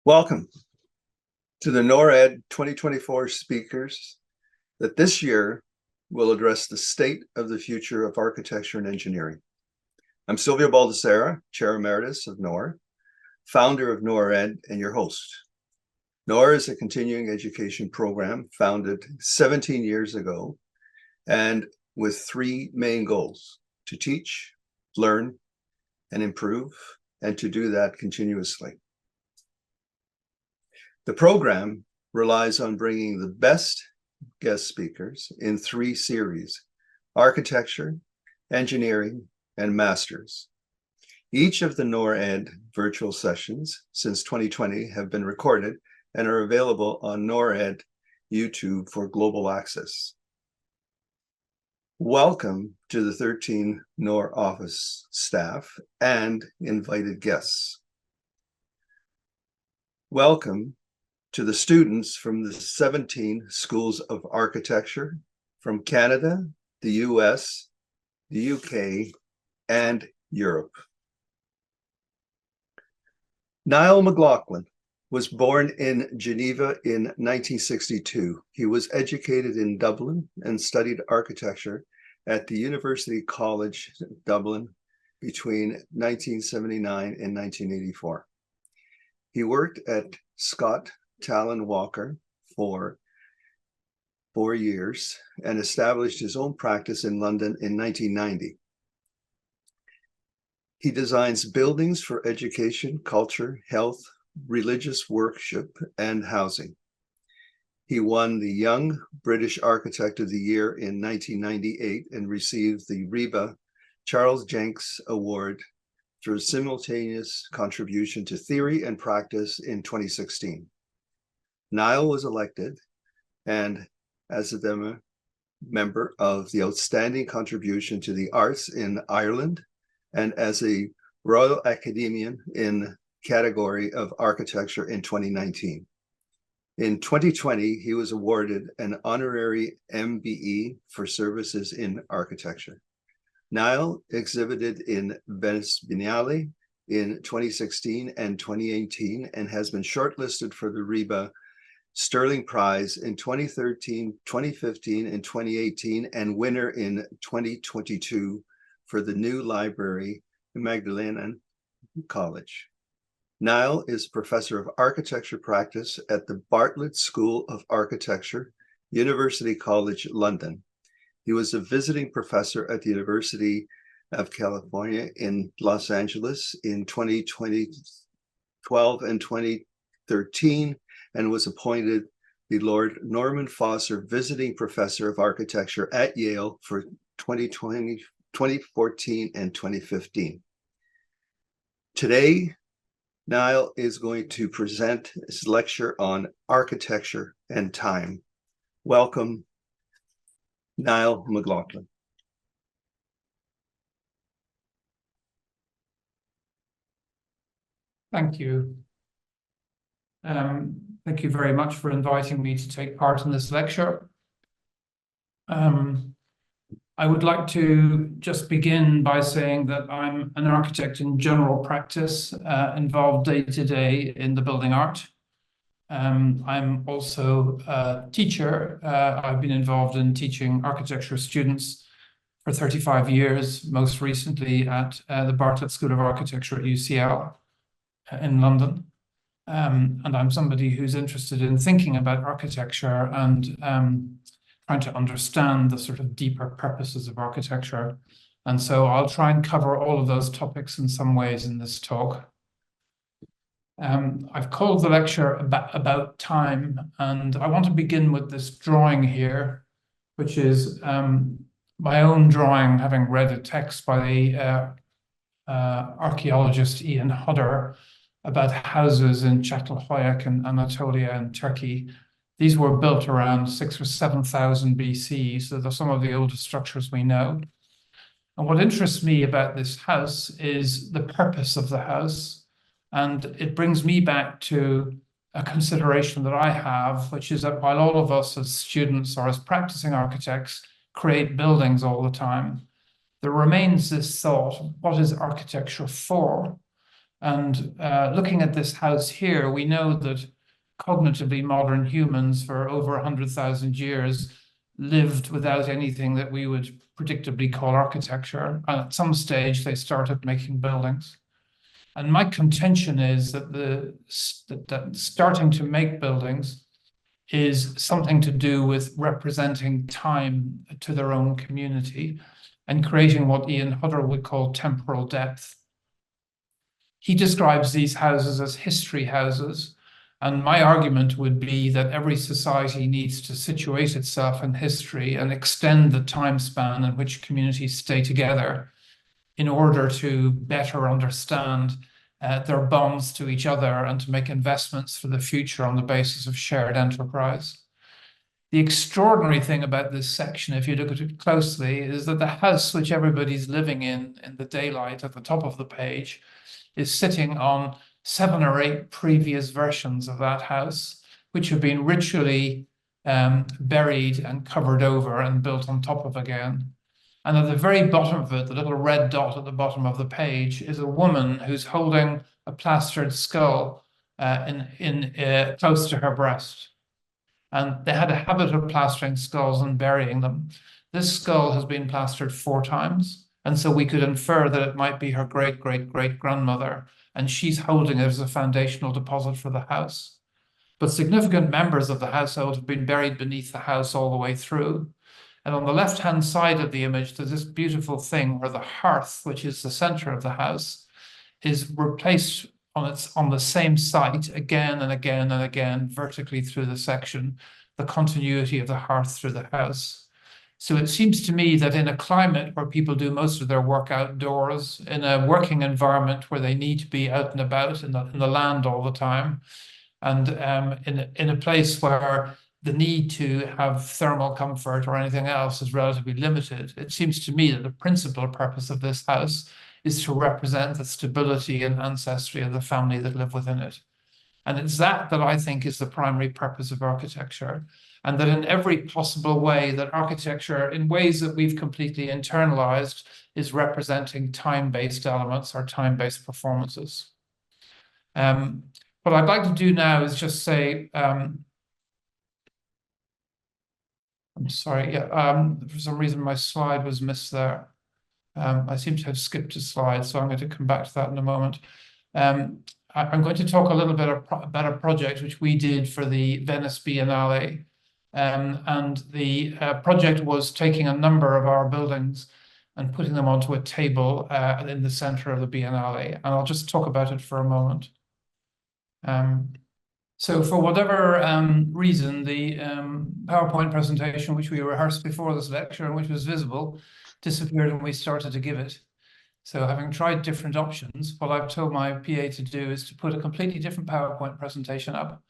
Welcome to the NORR 2024 speakers that this year will address the state of the future of architecture and engineering. I'm Silvio Baldessera, Chair Emeritus of NORR, founder of NORR and your host. NORR is a continuing education program founded 17 years ago and with three main goals: to teach, learn, and improve, and to do that continuously. The program relies on bringing the best guest speakers in three series: architecture, engineering, and masters. Each of the NORR virtual sessions since 2020 have been recorded and are available on NORR YouTube for global access. Welcome to the 13 NORR office staff and invited guests. Welcome to the students from the 17 schools of architecture from Canada, the US, the UK, and Europe. Niall McLaughlin was born in Geneva in 1962. He was educated in Dublin and studied architecture at the University College Dublin between 1979 and 1984. He worked at Scott Talon Walker for 4 years and established his own practice in London in 1990. He designs buildings for education, culture, health, religious worship, and housing. He won the Young British Architect of the Year in 1998 and received the RIBA Charles Jenks Award for a simultaneous contribution to theory and practice in 2016. Niall was elected and as a member of the Outstanding Contribution to the Arts in Ireland and as a Royal Academician in category of architecture in 2019. In 2020, he was awarded an honorary MBE for services in architecture. Niall exhibited in Venice Biennale in 2016 and 2018 and has been shortlisted for the RIBA Sterling Prize in 2013, 2015, and 2018, and winner in 2022 for the new library in Magdalen College. Niall is Professor of Architecture Practice at the Bartlett School of Architecture, University College London. He was a visiting professor at the University of California in Los Angeles in 2012 and 2013, and was appointed the Lord Norman Foster Visiting Professor of Architecture at Yale for 2020, 2014 and 2015. Today, Niall is going to present his lecture on architecture and time. Welcome, Niall McLaughlin. Thank you. Thank you very much for inviting me to take part in this lecture. I would like to just begin by saying that I'm an architect in general practice, involved day-to-day in the building art. I'm also a teacher. I've been involved in teaching architecture students for 35 years, most recently at the Bartlett School of Architecture at UCL in London. And I'm somebody who's interested in thinking about architecture and trying to understand the sort of deeper purposes of architecture. And so I'll try and cover all of those topics in some ways in this talk. I've called the lecture about time, and I want to begin with this drawing here, which is my own drawing, having read a text by the archaeologist Ian Hodder about houses in Çatalhöyük and Anatolia in Turkey. These were built around 6,000 or 7,000 BC, so they're some of the oldest structures we know. And what interests me about this house is the purpose of the house, and it brings me back to a consideration that I have, which is that while all of us as students or as practicing architects create buildings all the time, there remains this thought: what is architecture for? And looking at this house here, we know that cognitively modern humans for over 100,000 years lived without anything that we would predictably call architecture. And at some stage, they started making buildings. And my contention is that that starting to make buildings is something to do with representing time to their own community and creating what Ian Hodder would call temporal depth. He describes these houses as history houses, and my argument would be that every society needs to situate itself in history and extend the time span in which communities stay together in order to better understand their bonds to each other and to make investments for the future on the basis of shared enterprise. The extraordinary thing about this section, if you look at it closely, is that the house which everybody's living in the daylight at the top of the page is sitting on 7 or 8 previous versions of that house, which have been ritually buried and covered over and built on top of again. And at the very bottom of it, the little red dot at the bottom of the page is a woman who's holding a plastered skull close to her breast. And they had a habit of plastering skulls and burying them. This skull has been plastered 4 times. And so we could infer that it might be her great-great-great-grandmother, and she's holding it as a foundational deposit for the house. But significant members of the household have been buried beneath the house all the way through. And on the left-hand side of the image, there's this beautiful thing where the hearth, which is the center of the house, is replaced on the same site again and again and again, vertically through the section, the continuity of the hearth through the house. So it seems to me that in a climate where people do most of their work outdoors, in a working environment where they need to be out and about in the land all the time, and in a place where the need to have thermal comfort or anything else is relatively limited, it seems to me that the principal purpose of this house is to represent the stability and ancestry of the family that live within it. And it's that I think is the primary purpose of architecture. And that in every possible way that architecture, in ways that we've completely internalized, is representing time-based elements or time-based performances. What I'd like to do now is just say, I'm sorry, for some reason my slide was missed there. I seem to have skipped a slide, so I'm going to come back to that in a moment. I'm going to talk a little bit about a project which we did for the Venice Biennale. And the project was taking a number of our buildings and putting them onto a table in the center of the Biennale. And I'll just talk about it for a moment. So for whatever reason, the PowerPoint presentation, which we rehearsed before this lecture and which was visible, disappeared when we started to give it. So having tried different options, what I've told my PA to do is to put a completely different PowerPoint presentation up.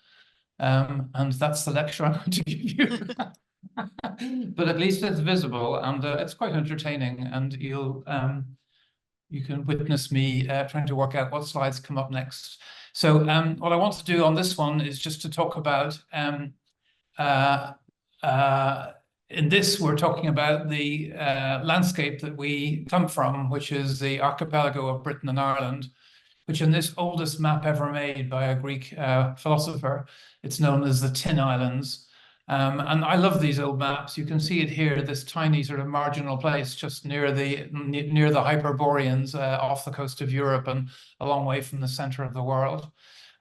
And that's the lecture I'm going to give you. But at least it's visible and it's quite entertaining, and you can witness me trying to work out what slides come up next. So what I want to do on this one is just to talk about in this, we're talking about the landscape that we come from, which is the archipelago of Britain and Ireland, which in this oldest map ever made by a Greek philosopher, it's known as the Tin Islands. And I love these old maps. You can see it here, this tiny sort of marginal place just near the Hyperboreans off the coast of Europe and a long way from the center of the world.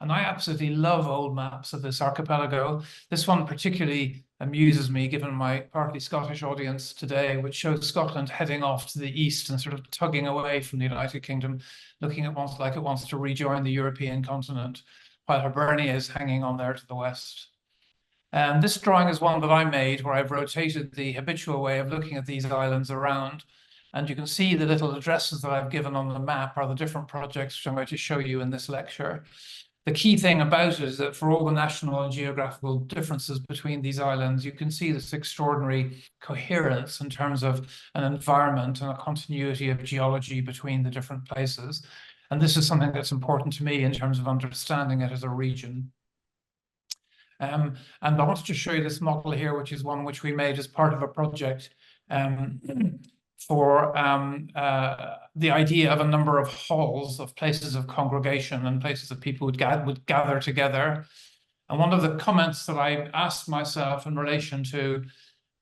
And I absolutely love old maps of this archipelago. This one particularly amuses me, given my partly Scottish audience today, which shows Scotland heading off to the east and sort of tugging away from the United Kingdom, looking at once like it wants to rejoin the European continent, while Hibernia is hanging on there to the west. This drawing is one that I made where I've rotated the habitual way of looking at these islands around. And you can see the little addresses that I've given on the map are the different projects which I'm going to show you in this lecture. The key thing about it is that for all the national and geographical differences between these islands, you can see this extraordinary coherence in terms of an environment and a continuity of geology between the different places. And this is something that's important to me in terms of understanding it as a region. And I wanted to show you this model here, which is one which we made as part of a project for the idea of a number of halls, of places of congregation and places that people would gather together. And one of the comments that I asked myself in relation to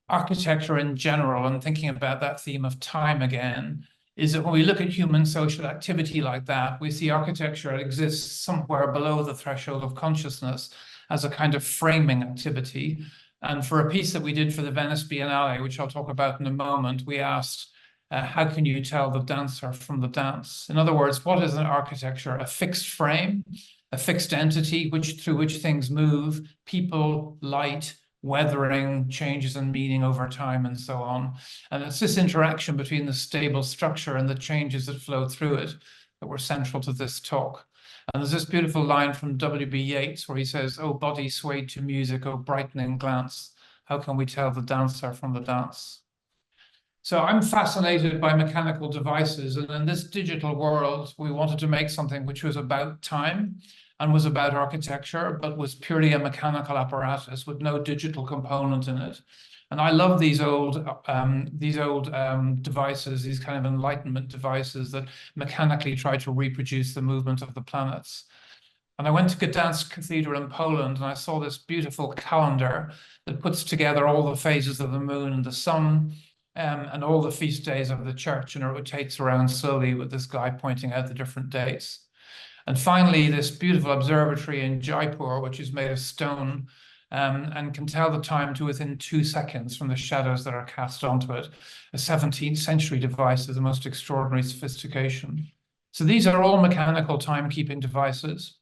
architecture in general and thinking about that theme of time again is that when we look at human social activity like that, we see architecture exists somewhere below the threshold of consciousness as a kind of framing activity. And for a piece that we did for the Venice Biennale, which I'll talk about in a moment, we asked, how can you tell the dancer from the dance? In other words, what is an architecture? A fixed frame, a fixed entity through which things move, people, light, weathering, changes in meaning over time, and so on. And it's this interaction between the stable structure and the changes that flow through it that were central to this talk. And there's this beautiful line from W.B. Yeats where he says, "Oh, body swayed to music, oh, brightening glance, how can we tell the dancer from the dance?" So I'm fascinated by mechanical devices. And in this digital world, we wanted to make something which was about time and was about architecture, but was purely a mechanical apparatus with no digital component in it. And I love these old devices, these kind of Enlightenment devices that mechanically try to reproduce the movement of the planets. And I went to Gdansk Cathedral in Poland, and I saw this beautiful calendar that puts together all the phases of the moon and the sun, and all the feast days of the church, and it rotates around slowly with this guy pointing out the different dates. And finally, this beautiful observatory in Jaipur, which is made of stone, and can tell the time to within 2 seconds from the shadows that are cast onto it. A 17th century device of the most extraordinary sophistication. So these are all mechanical timekeeping devices.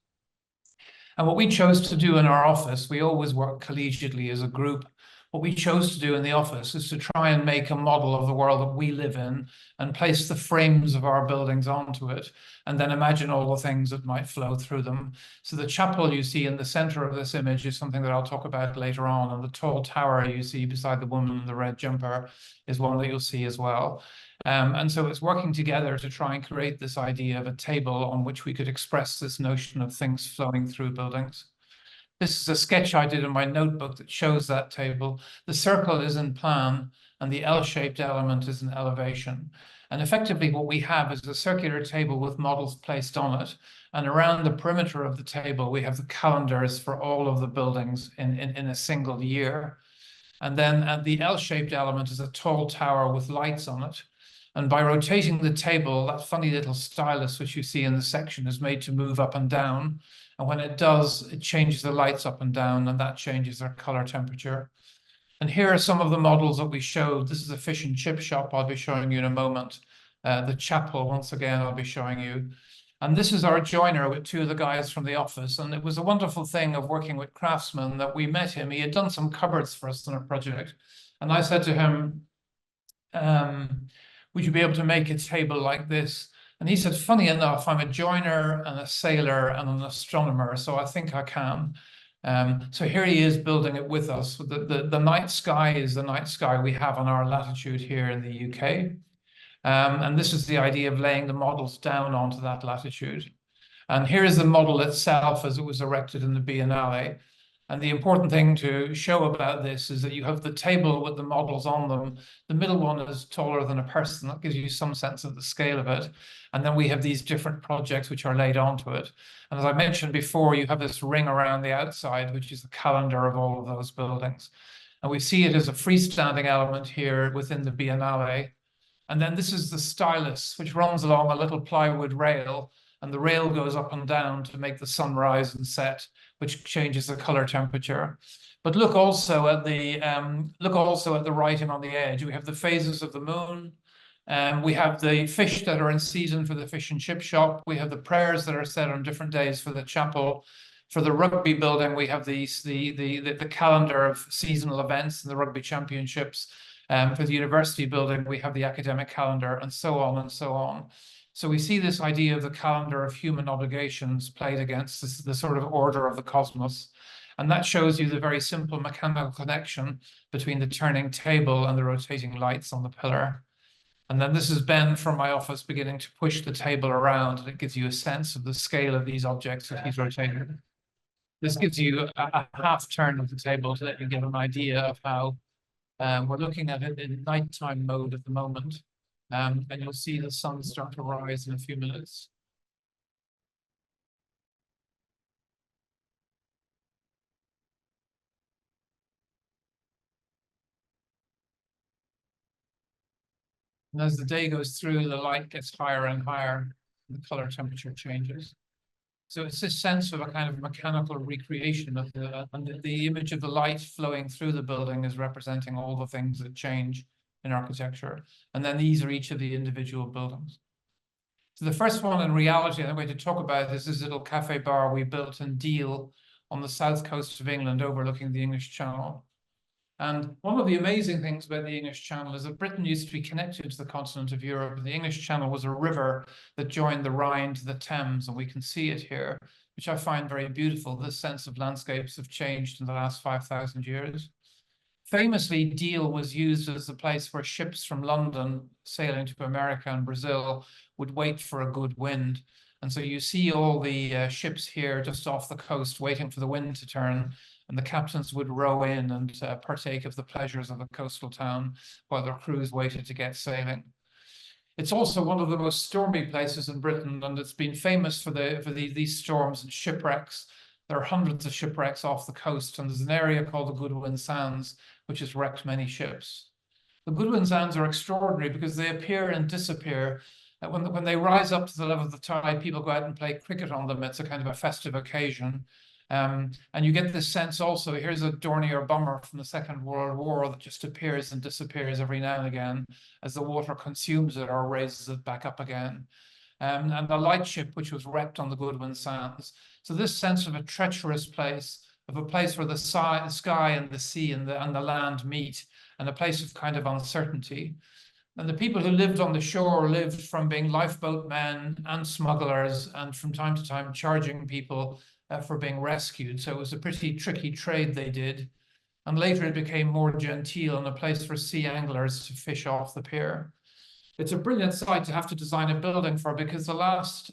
And what we chose to do in our office, we always work collegiately as a group. What we chose to do in the office is to try and make a model of the world that we live in and place the frames of our buildings onto it, and then imagine all the things that might flow through them. So the chapel you see in the center of this image is something that I'll talk about later on, and the tall tower you see beside the woman in the red jumper is one that you'll see as well. And so it's working together to try and create this idea of a table on which we could express this notion of things flowing through buildings. This is a sketch I did in my notebook that shows that table. The circle is in plan and the L-shaped element is in elevation. And effectively what we have is a circular table with models placed on it. And around the perimeter of the table, we have the calendars for all of the buildings in a single year. And then the L-shaped element is a tall tower with lights on it. And by rotating the table, that funny little stylus which you see in the section is made to move up and down. And when it does, it changes the lights up and down, and that changes their color temperature. And here are some of the models that we showed. This is a fish and chip shop I'll be showing you in a moment. The chapel, once again, I'll be showing you. And this is our joiner with 2 of the guys from the office. And it was a wonderful thing of working with craftsmen that we met him. He had done some cupboards for us on a project. And I said to him, would you be able to make a table like this? And he said, funny enough, I'm a joiner and a sailor and an astronomer, so I think I can. So here he is building it with us. The night sky is the night sky we have on our latitude here in the UK. And this is the idea of laying the models down onto that latitude. And here is the model itself as it was erected in the Biennale. And the important thing to show about this is that you have the table with the models on them. The middle one is taller than a person. That gives you some sense of the scale of it. And then we have these different projects which are laid onto it. And as I mentioned before, you have this ring around the outside, which is the calendar of all of those buildings. And we see it as a freestanding element here within the Biennale. And then this is the stylus, which runs along a little plywood rail, and the rail goes up and down to make the sun rise and set, which changes the color temperature. But look also at the writing on the edge. We have the phases of the moon. We have the fish that are in season for the fish and chip shop. We have the prayers that are said on different days for the chapel. For the rugby building, we have the calendar of seasonal events and the rugby championships. For the university building, we have the academic calendar, and so on and so on. So we see this idea of the calendar of human obligations played against the sort of order of the cosmos. And that shows you the very simple mechanical connection between the turning table and the rotating lights on the pillar. And then this is Ben from my office beginning to push the table around, and it gives you a sense of the scale of these objects that he's rotating. This gives you a half turn of the table to let you get an idea of how we're looking at it in nighttime mode at the moment. And you'll see the sun start to rise in a few minutes. And as the day goes through, the light gets higher and higher, and the color temperature changes. So it's this sense of a kind of mechanical recreation of and the image of the light flowing through the building is representing all the things that change in architecture. And then these are each of the individual buildings. So the first one in reality I'm going to talk about is this little cafe bar we built in Deal on the south coast of England overlooking the English Channel. And one of the amazing things about the English Channel is that Britain used to be connected to the continent of Europe. The English Channel was a river that joined the Rhine to the Thames, and we can see it here, which I find very beautiful. This sense of landscapes have changed in the last 5,000 years. Famously, Deal was used as a place where ships from London sailing to America and Brazil would wait for a good wind. And so you see all the ships here just off the coast waiting for the wind to turn, and the captains would row in and partake of the pleasures of a coastal town while their crews waited to get sailing. It's also one of the most stormy places in Britain, and it's been famous for these storms and shipwrecks. There are hundreds of shipwrecks off the coast, and there's an area called the Goodwin Sands, which has wrecked many ships. The Goodwin Sands are extraordinary because they appear and disappear. When they rise up to the level of the tide, people go out and play cricket on them. It's a kind of a festive occasion. And you get this sense also, here's a Dornier bomber from the Second World War that just appears and disappears every now and again as the water consumes it or raises it back up again. And the lightship, which was wrecked on the Goodwin Sands. So this sense of a treacherous place, of a place where the sky and the sea and the land meet, and a place of kind of uncertainty. And the people who lived on the shore lived from being lifeboat men and smugglers, and from time to time charging people for being rescued. So it was a pretty tricky trade they did. And later it became more genteel and a place for sea anglers to fish off the pier. It's a brilliant site to have to design a building for because the last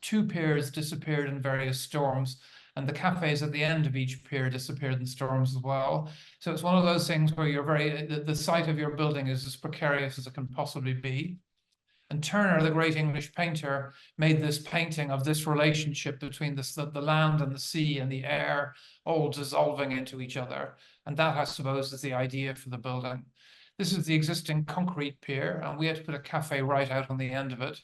two piers disappeared in various storms, and the cafes at the end of each pier disappeared in storms as well. So it's one of those things where the site of your building is as precarious as it can possibly be. And Turner, the great English painter, made this painting of this relationship between the land and the sea and the air all dissolving into each other. And that, I suppose, is the idea for the building. This is the existing concrete pier, and we had to put a cafe right out on the end of it.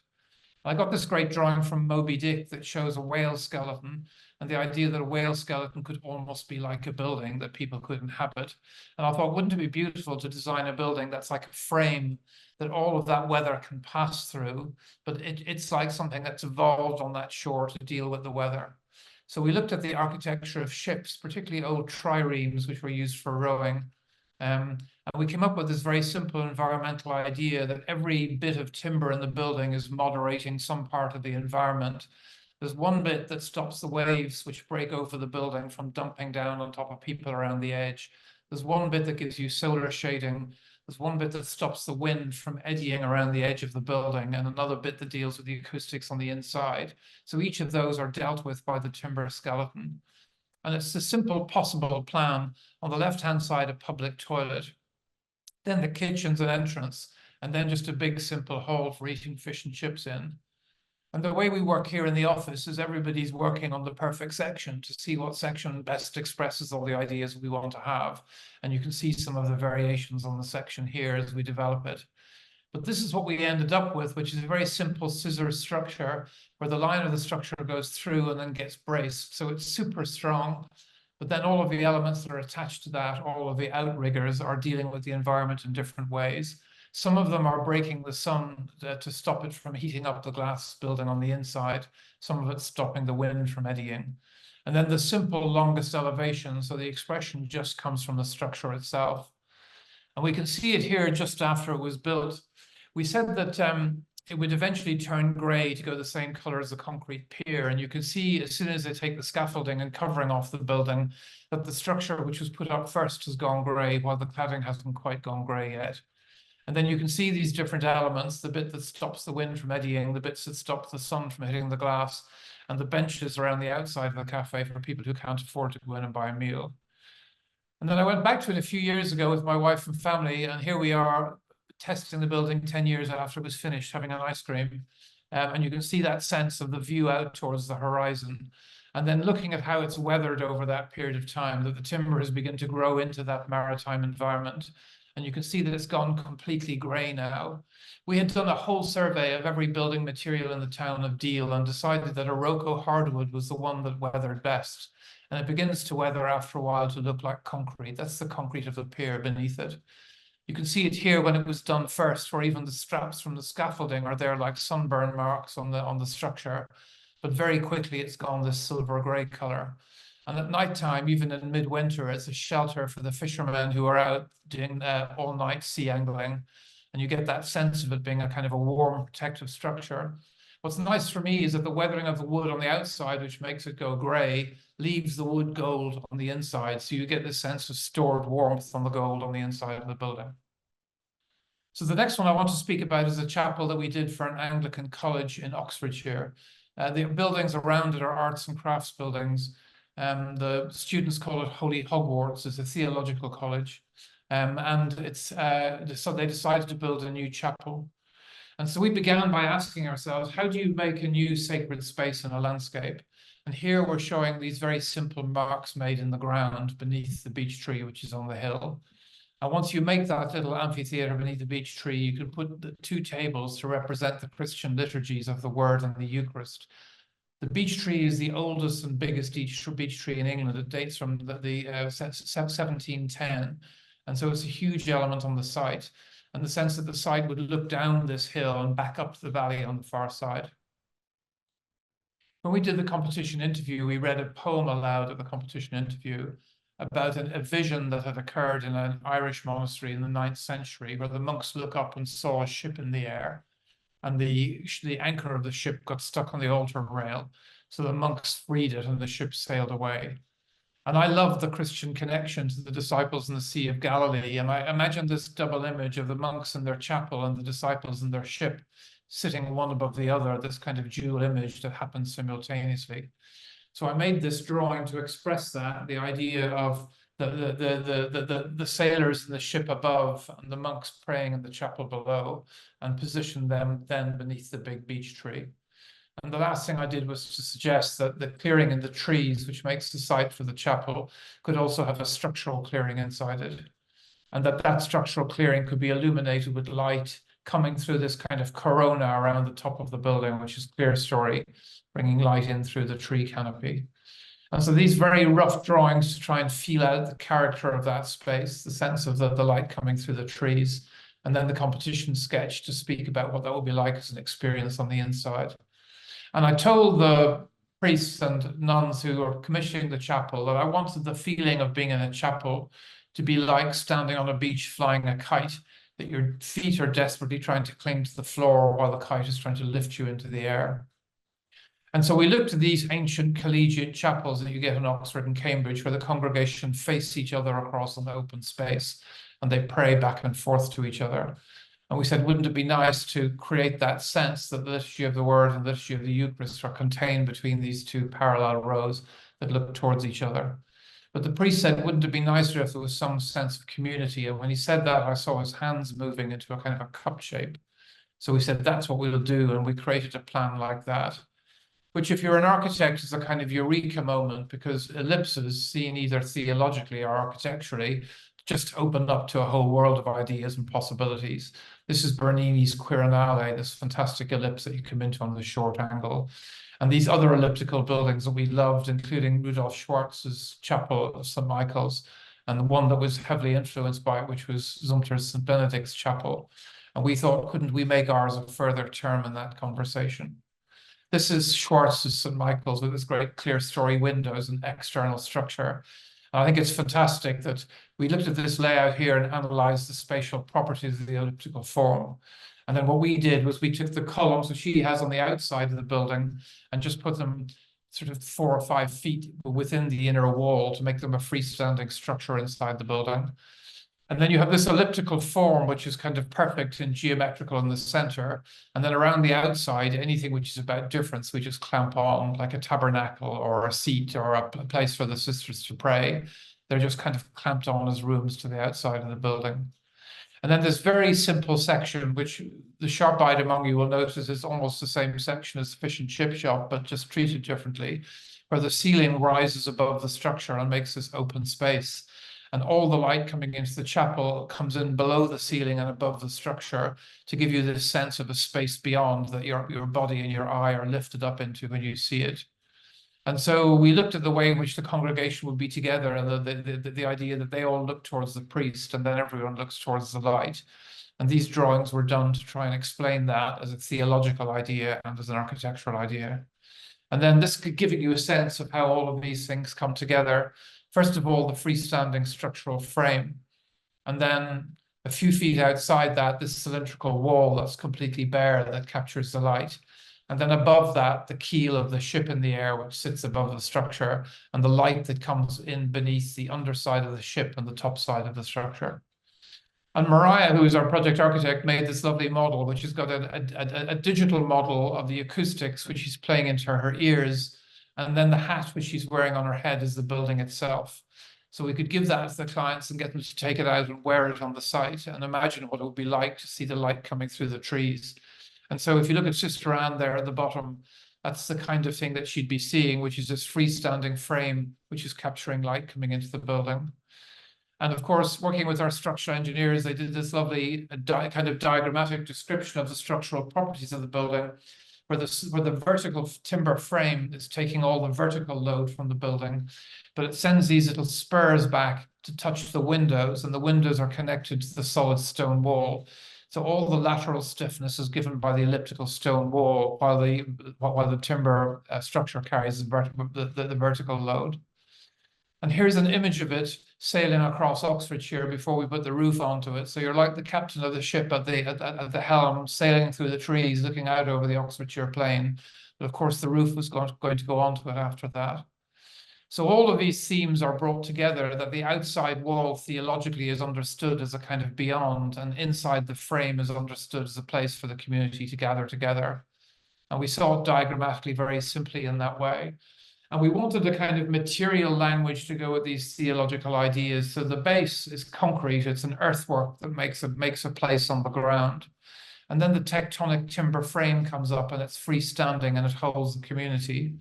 I got this great drawing from Moby Dick that shows a whale skeleton, and the idea that a whale skeleton could almost be like a building that people could inhabit. And I thought, wouldn't it be beautiful to design a building that's like a frame that all of that weather can pass through, but it's like something that's evolved on that shore to deal with the weather. So we looked at the architecture of ships, particularly old triremes, which were used for rowing. And we came up with this very simple environmental idea that every bit of timber in the building is moderating some part of the environment. There's one bit that stops the waves which break over the building from dumping down on top of people around the edge. There's one bit that gives you solar shading. There's one bit that stops the wind from eddying around the edge of the building, and another bit that deals with the acoustics on the inside. So each of those are dealt with by the timber skeleton. And it's a simple possible plan. On the left-hand side, a public toilet, then the kitchen's an entrance, and then just a big simple hall for eating fish and chips in. And the way we work here in the office is everybody's working on the perfect section to see what section best expresses all the ideas we want to have. And you can see some of the variations on the section here as we develop it. But this is what we ended up with, which is a very simple scissor structure where the line of the structure goes through and then gets braced. So it's super strong. But then all of the elements that are attached to that, all of the outriggers, are dealing with the environment in different ways. Some of them are breaking the sun to stop it from heating up the glass building on the inside. Some of it's stopping the wind from eddying. And then the simple longest elevation, so the expression just comes from the structure itself. And we can see it here just after it was built. We said that it would eventually turn grey to go the same color as the concrete pier. And you can see as soon as they take the scaffolding and covering off the building, that the structure which was put up first has gone grey, while the cladding hasn't quite gone grey yet. And then you can see these different elements, the bit that stops the wind from eddying, the bits that stop the sun from hitting the glass, and the benches around the outside of the cafe for people who can't afford to go in and buy a meal. And then I went back to it a few years ago with my wife and family, and here we are testing the building 10 years after it was finished, having an ice cream. And you can see that sense of the view out towards the horizon. And then looking at how it's weathered over that period of time, that the timber has begun to grow into that maritime environment. And you can see that it's gone completely grey now. We had done a whole survey of every building material in the town of Deal and decided that Iroko hardwood was the one that weathered best. And it begins to weather after a while to look like concrete. That's the concrete of the pier beneath it. You can see it here when it was done first, where even the straps from the scaffolding are there like sunburn marks on the structure. But very quickly it's gone this silver grey colour. And at night time, even in midwinter, it's a shelter for the fishermen who are out doing all-night sea angling. And you get that sense of it being a kind of a warm, protective structure. What's nice for me is that the weathering of the wood on the outside, which makes it go grey, leaves the wood gold on the inside. So you get this sense of stored warmth on the gold on the inside of the building. So the next one I want to speak about is a chapel that we did for an Anglican college in Oxfordshire. The buildings around it are arts and crafts buildings. The students call it Holy Hogwarts. It's a theological college. And it's so they decided to build a new chapel. And so we began by asking ourselves, how do you make a new sacred space in a landscape? And here we're showing these very simple marks made in the ground beneath the beech tree, which is on the hill. And once you make that little amphitheater beneath the beech tree, you can put the two tables to represent the Christian liturgies of the Word and the Eucharist. The beech tree is the oldest and biggest beech tree in England. It dates from the 1710. And so it's a huge element on the site, and the sense that the site would look down this hill and back up the valley on the far side. When we did the competition interview, we read a poem aloud at the competition interview about a vision that had occurred in an Irish monastery in the 9th century, where the monks look up and saw a ship in the air, and the anchor of the ship got stuck on the altar rail. So the monks freed it and the ship sailed away. And I love the Christian connection to the disciples in the Sea of Galilee. And I imagine this double image of the monks in their chapel and the disciples in their ship sitting one above the other, this kind of dual image that happens simultaneously. So I made this drawing to express that, the idea of the sailors in the ship above and the monks praying in the chapel below, and position them then beneath the big beech tree. And the last thing I did was to suggest that the clearing in the trees, which makes the site for the chapel, could also have a structural clearing inside it. And that structural clearing could be illuminated with light coming through this kind of corona around the top of the building, which is clear story, bringing light in through the tree canopy. And so these very rough drawings to try and feel out the character of that space, the sense of the light coming through the trees, and then the competition sketch to speak about what that would be like as an experience on the inside. And I told the priests and nuns who were commissioning the chapel that I wanted the feeling of being in a chapel to be like standing on a beach flying a kite, that your feet are desperately trying to cling to the floor while the kite is trying to lift you into the air. And so we looked at these ancient collegiate chapels that you get in Oxford and Cambridge, where the congregation face each other across an open space and they pray back and forth to each other. And we said, wouldn't it be nice to create that sense that the liturgy of the Word and the liturgy of the Eucharist are contained between these two parallel rows that look towards each other? But the priest said, wouldn't it be nicer if there was some sense of community? And when he said that, I saw his hands moving into a kind of a cup shape. So we said, that's what we'll do. And we created a plan like that, which if you're an architect is a kind of eureka moment, because ellipses seen either theologically or architecturally just open up to a whole world of ideas and possibilities. This is Bernini's Quirinale, this fantastic ellipse that you come into on the short angle. And these other elliptical buildings that we loved, including Rudolf Schwartz's Chapel of St. Michael's, and the one that was heavily influenced by it, which was Zumthor's St. Benedict's Chapel. And we thought, couldn't we make ours a further term in that conversation? This is Schwartz's St. Michael's with its great clear story windows and external structure. And I think it's fantastic that we looked at this layout here and analyzed the spatial properties of the elliptical form. And then what we did was we took the columns that she has on the outside of the building and just put them sort of 4 or 5 feet within the inner wall to make them a freestanding structure inside the building. And then you have this elliptical form, which is kind of perfect and geometrical in the center. And then around the outside, anything which is about difference, we just clamp on, like a tabernacle or a seat or a place for the sisters to pray. They're just kind of clamped on as rooms to the outside of the building. And then this very simple section, which the sharp-eyed among you will notice is almost the same section as the fish and chip shop, but just treated differently, where the ceiling rises above the structure and makes this open space. And all the light coming into the chapel comes in below the ceiling and above the structure to give you this sense of a space beyond that your body and your eye are lifted up into when you see it. And so we looked at the way in which the congregation would be together, and the idea that they all look towards the priest and then everyone looks towards the light. And these drawings were done to try and explain that as a theological idea and as an architectural idea. And then this could give you a sense of how all of these things come together. First of all, the freestanding structural frame. And then a few feet outside that, this cylindrical wall that's completely bare that captures the light. And then above that, the keel of the ship in the air, which sits above the structure, and the light that comes in beneath the underside of the ship and the top side of the structure. And Mariah, who is our project architect, made this lovely model, which has got a digital model of the acoustics, which she's playing into her ears. And then the hat which she's wearing on her head is the building itself. So we could give that to the clients and get them to take it out and wear it on the site and imagine what it would be like to see the light coming through the trees. And so if you look at Sister Anne there at the bottom, that's the kind of thing that she'd be seeing, which is this freestanding frame, which is capturing light coming into the building. And of course, working with our structural engineers, they did this lovely kind of diagrammatic description of the structural properties of the building, where the vertical timber frame is taking all the vertical load from the building, but it sends these little spurs back to touch the windows, and the windows are connected to the solid stone wall. So all the lateral stiffness is given by the elliptical stone wall, while the timber structure carries the vertical load. And here's an image of it sailing across Oxfordshire before we put the roof onto it. So you're like the captain of the ship at the helm, sailing through the trees, looking out over the Oxfordshire plain. But of course, the roof was going to go onto it after that. So all of these themes are brought together, that the outside wall theologically is understood as a kind of beyond, and inside the frame is understood as a place for the community to gather together. And we saw it diagrammatically very simply in that way. And we wanted a kind of material language to go with these theological ideas. So the base is concrete, it's an earthwork that makes a place on the ground. And then the tectonic timber frame comes up and it's freestanding and it holds the community.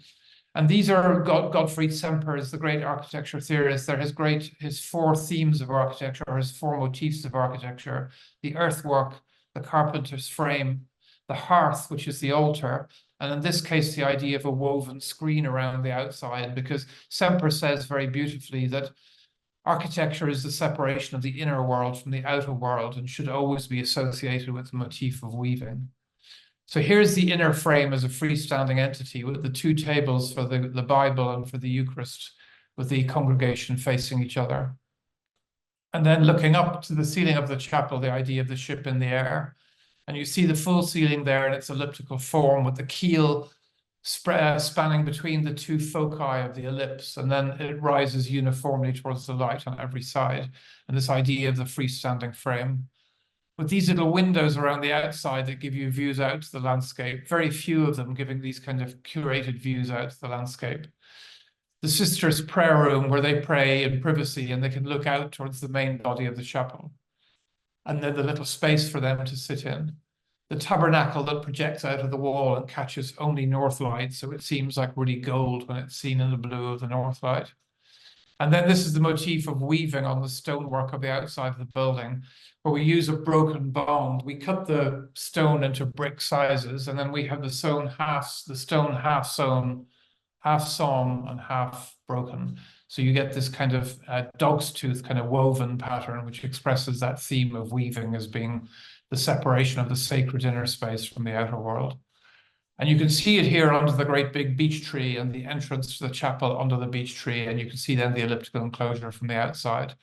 And these are Gottfried Semper is the great architecture theorist. His four themes of architecture, or his four motifs of architecture: the earthwork, the carpenter's frame, the hearth, which is the altar, and in this case, the idea of a woven screen around the outside, because Semper says very beautifully that architecture is the separation of the inner world from the outer world and should always be associated with the motif of weaving. So here's the inner frame as a freestanding entity with the two tables for the Bible and for the Eucharist, with the congregation facing each other. And then looking up to the ceiling of the chapel, the idea of the ship in the air. And you see the full ceiling there in its elliptical form with the keel spanning between the two foci of the ellipse, and then it rises uniformly towards the light on every side. And this idea of the freestanding frame, with these little windows around the outside that give you views out to the landscape, very few of them giving these kind of curated views out to the landscape. The sisters' prayer room, where they pray in privacy and they can look out towards the main body of the chapel. And then the little space for them to sit in. The tabernacle that projects out of the wall and catches only north light, so it seems like really gold when it's seen in the blue of the north light. And then this is the motif of weaving on the stonework of the outside of the building, where we use a broken bond. We cut the stone into brick sizes, and then we have the stone half sewn, half sawn, and half broken. So you get this kind of dog's tooth kind of woven pattern, which expresses that theme of weaving as being the separation of the sacred inner space from the outer world. And you can see it here under the great big beech tree and the entrance to the chapel under the beech tree. And you can see then the elliptical enclosure from the outside.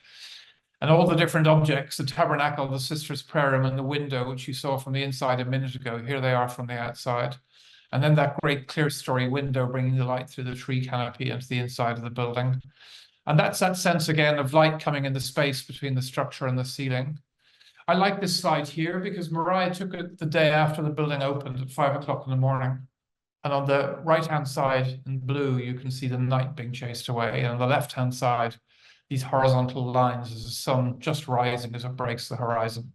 And all the different objects, the tabernacle, the sisters' prayer room, and the window, which you saw from the inside a minute ago, here they are from the outside. And then that great clear story window bringing the light through the tree canopy into the inside of the building. And that's that sense again of light coming in the space between the structure and the ceiling. I like this slide here because Mariah took it the day after the building opened at 5 o'clock in the morning. And on the right-hand side in blue, you can see the night being chased away. And on the left-hand side, these horizontal lines as the sun just rising as it breaks the horizon.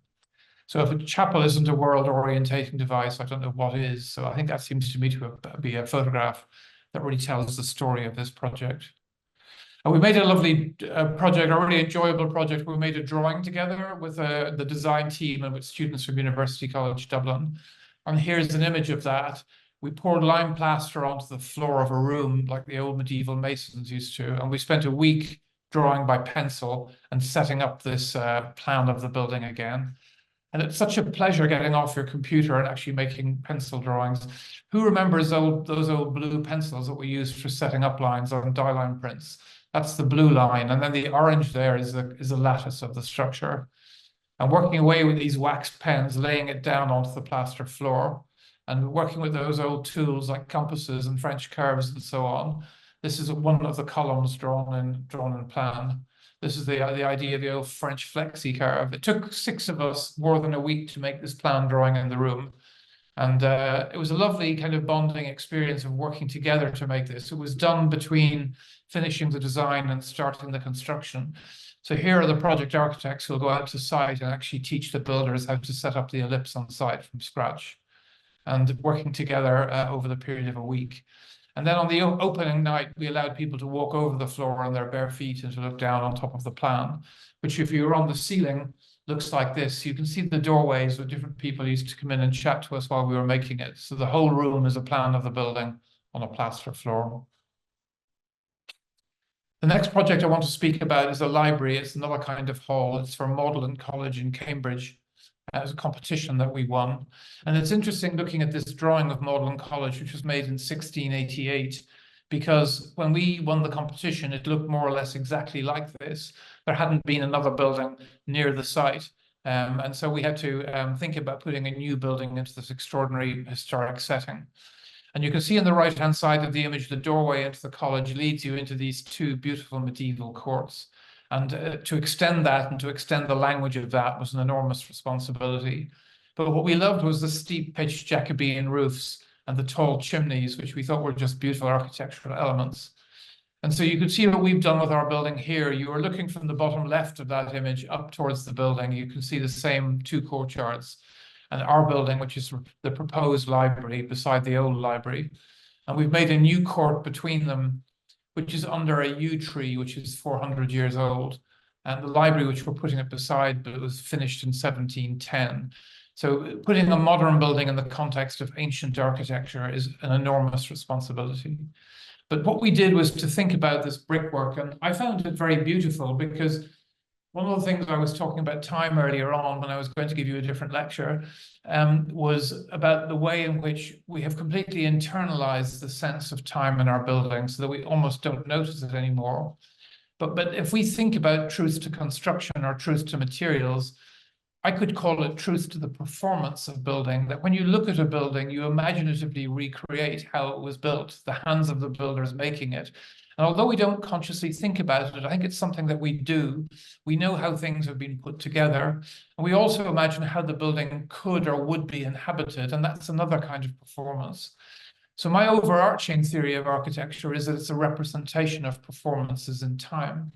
So if a chapel isn't a world orientating device, I don't know what is. So I think that seems to me to be a photograph that really tells the story of this project. And we made a lovely project, a really enjoyable project. We made a drawing together with the design team and with students from University College Dublin. And here's an image of that. We poured lime plaster onto the floor of a room like the old medieval masons used to. And we spent a week drawing by pencil and setting up this plan of the building again. And it's such a pleasure getting off your computer and actually making pencil drawings. Who remembers those old blue pencils that we used for setting up lines on die line prints? That's the blue line. And then the orange there is the lattice of the structure. And working away with these wax pens, laying it down onto the plaster floor, and working with those old tools like compasses and French curves and so on. This is one of the columns drawn in plan. This is the idea of the old French flexi curve. It took 6 of us more than a week to make this plan drawing in the room. And it was a lovely kind of bonding experience of working together to make this. It was done between finishing the design and starting the construction. So here are the project architects who will go out to site and actually teach the builders how to set up the ellipse on site from scratch, and working together over the period of a week. And then on the opening night, we allowed people to walk over the floor on their bare feet and to look down on top of the plan, which if you were on the ceiling, looks like this. You can see the doorways where different people used to come in and chat to us while we were making it. So the whole room is a plan of the building on a plaster floor. The next project I want to speak about is a library. It's another kind of hall. It's for Magdalen College in Cambridge. It was a competition that we won. And it's interesting looking at this drawing of Magdalen College, which was made in 1688, because when we won the competition, it looked more or less exactly like this. There hadn't been another building near the site. And so we had to think about putting a new building into this extraordinary historic setting. And you can see on the right-hand side of the image, the doorway into the college leads you into these 2 beautiful medieval courts. And to extend that and to extend the language of that was an enormous responsibility. But what we loved was the steep pitched Jacobean roofs and the tall chimneys, which we thought were just beautiful architectural elements. And so you could see what we've done with our building here. You are looking from the bottom left of that image up towards the building. You can see the same 2 courtyards. And our building, which is the proposed library beside the old library. And we've made a new court between them, which is under a yew tree, which is 400 years old. And the library, which we're putting it beside, but it was finished in 1710. So putting a modern building in the context of ancient architecture is an enormous responsibility. But what we did was to think about this brickwork, and I found it very beautiful because one of the things I was talking about time earlier on when I was going to give you a different lecture was about the way in which we have completely internalized the sense of time in our buildings so that we almost don't notice it anymore. But if we think about truth to construction or truth to materials, I could call it truth to the performance of building, that when you look at a building, you imaginatively recreate how it was built, the hands of the builders making it. And although we don't consciously think about it, I think it's something that we do. We know how things have been put together. And we also imagine how the building could or would be inhabited. And that's another kind of performance. So my overarching theory of architecture is that it's a representation of performances in time.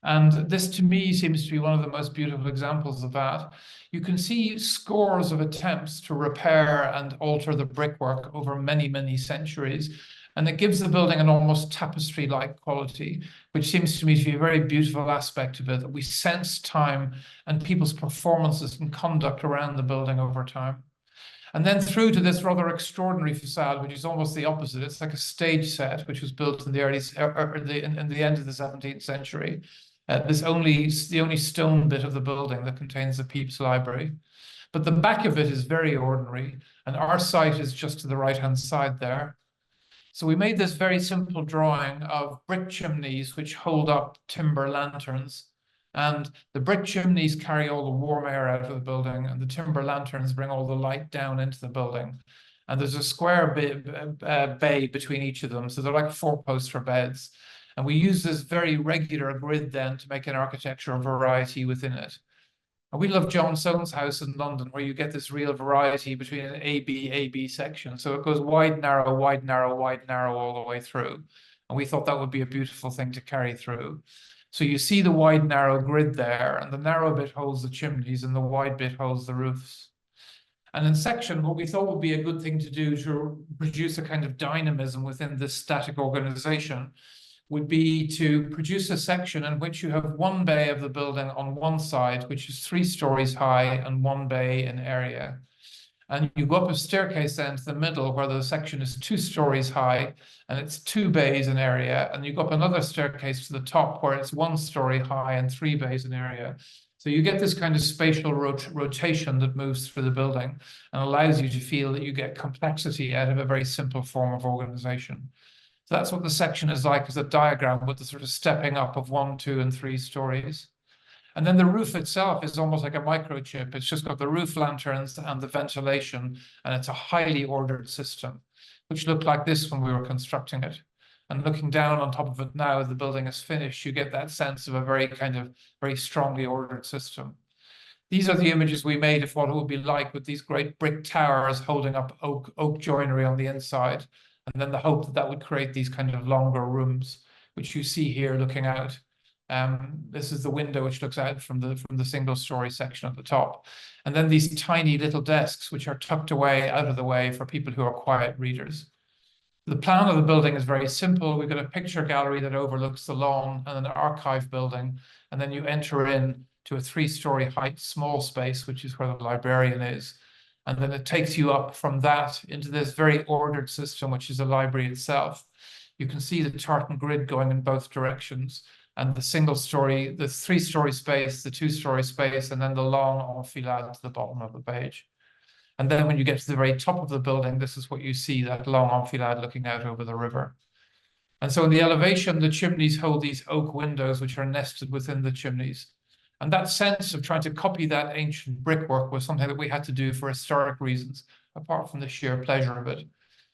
And this, to me, seems to be one of the most beautiful examples of that. You can see scores of attempts to repair and alter the brickwork over many, many centuries. And it gives the building an almost tapestry-like quality, which seems to me to be a very beautiful aspect of it, that we sense time and people's performances and conduct around the building over time. And then through to this rather extraordinary facade, which is almost the opposite. It's like a stage set, which was built in the in the end of the 17th century. The only stone bit of the building that contains the Pepys Library. But the back of it is very ordinary, and our site is just to the right-hand side there. So we made this very simple drawing of brick chimneys which hold up timber lanterns. And the brick chimneys carry all the warm air out of the building, and the timber lanterns bring all the light down into the building. And there's a square bay between each of them. So they're like 4 posts for beds. And we use this very regular grid then to make an architectural variety within it. And we love John Soane's house in London, where you get this real variety between an AB section. So it goes wide, narrow, wide, narrow, wide, narrow all the way through. And we thought that would be a beautiful thing to carry through. So you see the wide, narrow grid there, and the narrow bit holds the chimneys and the wide bit holds the roofs. And in section, what we thought would be a good thing to do to produce a kind of dynamism within this static organization would be to produce a section in which you have one bay of the building on one side, which is 3 stories high and 1 bay in area. And you go up a staircase then to the middle where the section is 2 stories high and it's 2 bays in area. And you go up another staircase to the top where it's 1 story high and 3 bays in area. So you get this kind of spatial rotation that moves through the building and allows you to feel that you get complexity out of a very simple form of organization. So that's what the section is like as a diagram with the sort of stepping up of 1, 2, and 3 stories. And then the roof itself is almost like a microchip. It's just got the roof lanterns and the ventilation, and it's a highly ordered system, which looked like this when we were constructing it. And looking down on top of it now, the building is finished, you get that sense of a very strongly ordered system. These are the images we made of what it would be like with these great brick towers holding up oak joinery on the inside. And then the hope that that would create these kind of longer rooms, which you see here looking out. This is the window which looks out from the single story section at the top. And then these tiny little desks, which are tucked away out of the way for people who are quiet readers. The plan of the building is very simple. We've got a picture gallery that overlooks the lawn and an archive building. And then you enter in to a 3-story height small space, which is where the librarian is. And then it takes you up from that into this very ordered system, which is the library itself. You can see the tartan grid going in both directions, and the 3-story space, the 2-story space, and then the long enfilade to the bottom of the page. And then when you get to the very top of the building, this is what you see, that long enfilade looking out over the river. And so in the elevation, the chimneys hold these oak windows, which are nested within the chimneys. And that sense of trying to copy that ancient brickwork was something that we had to do for historic reasons, apart from the sheer pleasure of it.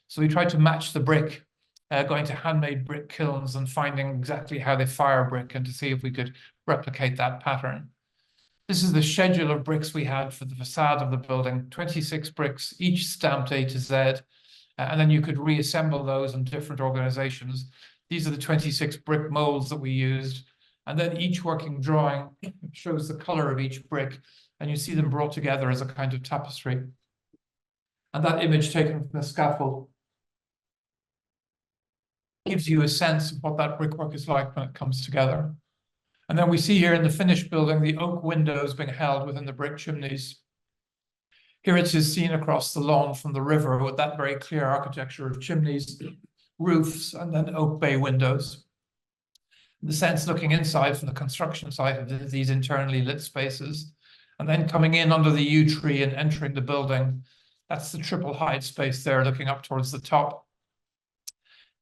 So we tried to match the brick, going to handmade brick kilns and finding exactly how they fire brick and to see if we could replicate that pattern. This is the schedule of bricks we had for the facade of the building, 26 bricks, each stamped A to Z. And then you could reassemble those in different organizations. These are the 26 brick molds that we used. And then each working drawing shows the color of each brick, and you see them brought together as a kind of tapestry. And that image taken from the scaffold gives you a sense of what that brickwork is like when it comes together. And then we see here in the finished building, the oak windows being held within the brick chimneys. Here it is seen across the lawn from the river with that very clear architecture of chimneys, roofs, and then oak bay windows. The sense looking inside from the construction site of these internally lit spaces, and then coming in under the yew tree and entering the building. That's the triple height space there looking up towards the top.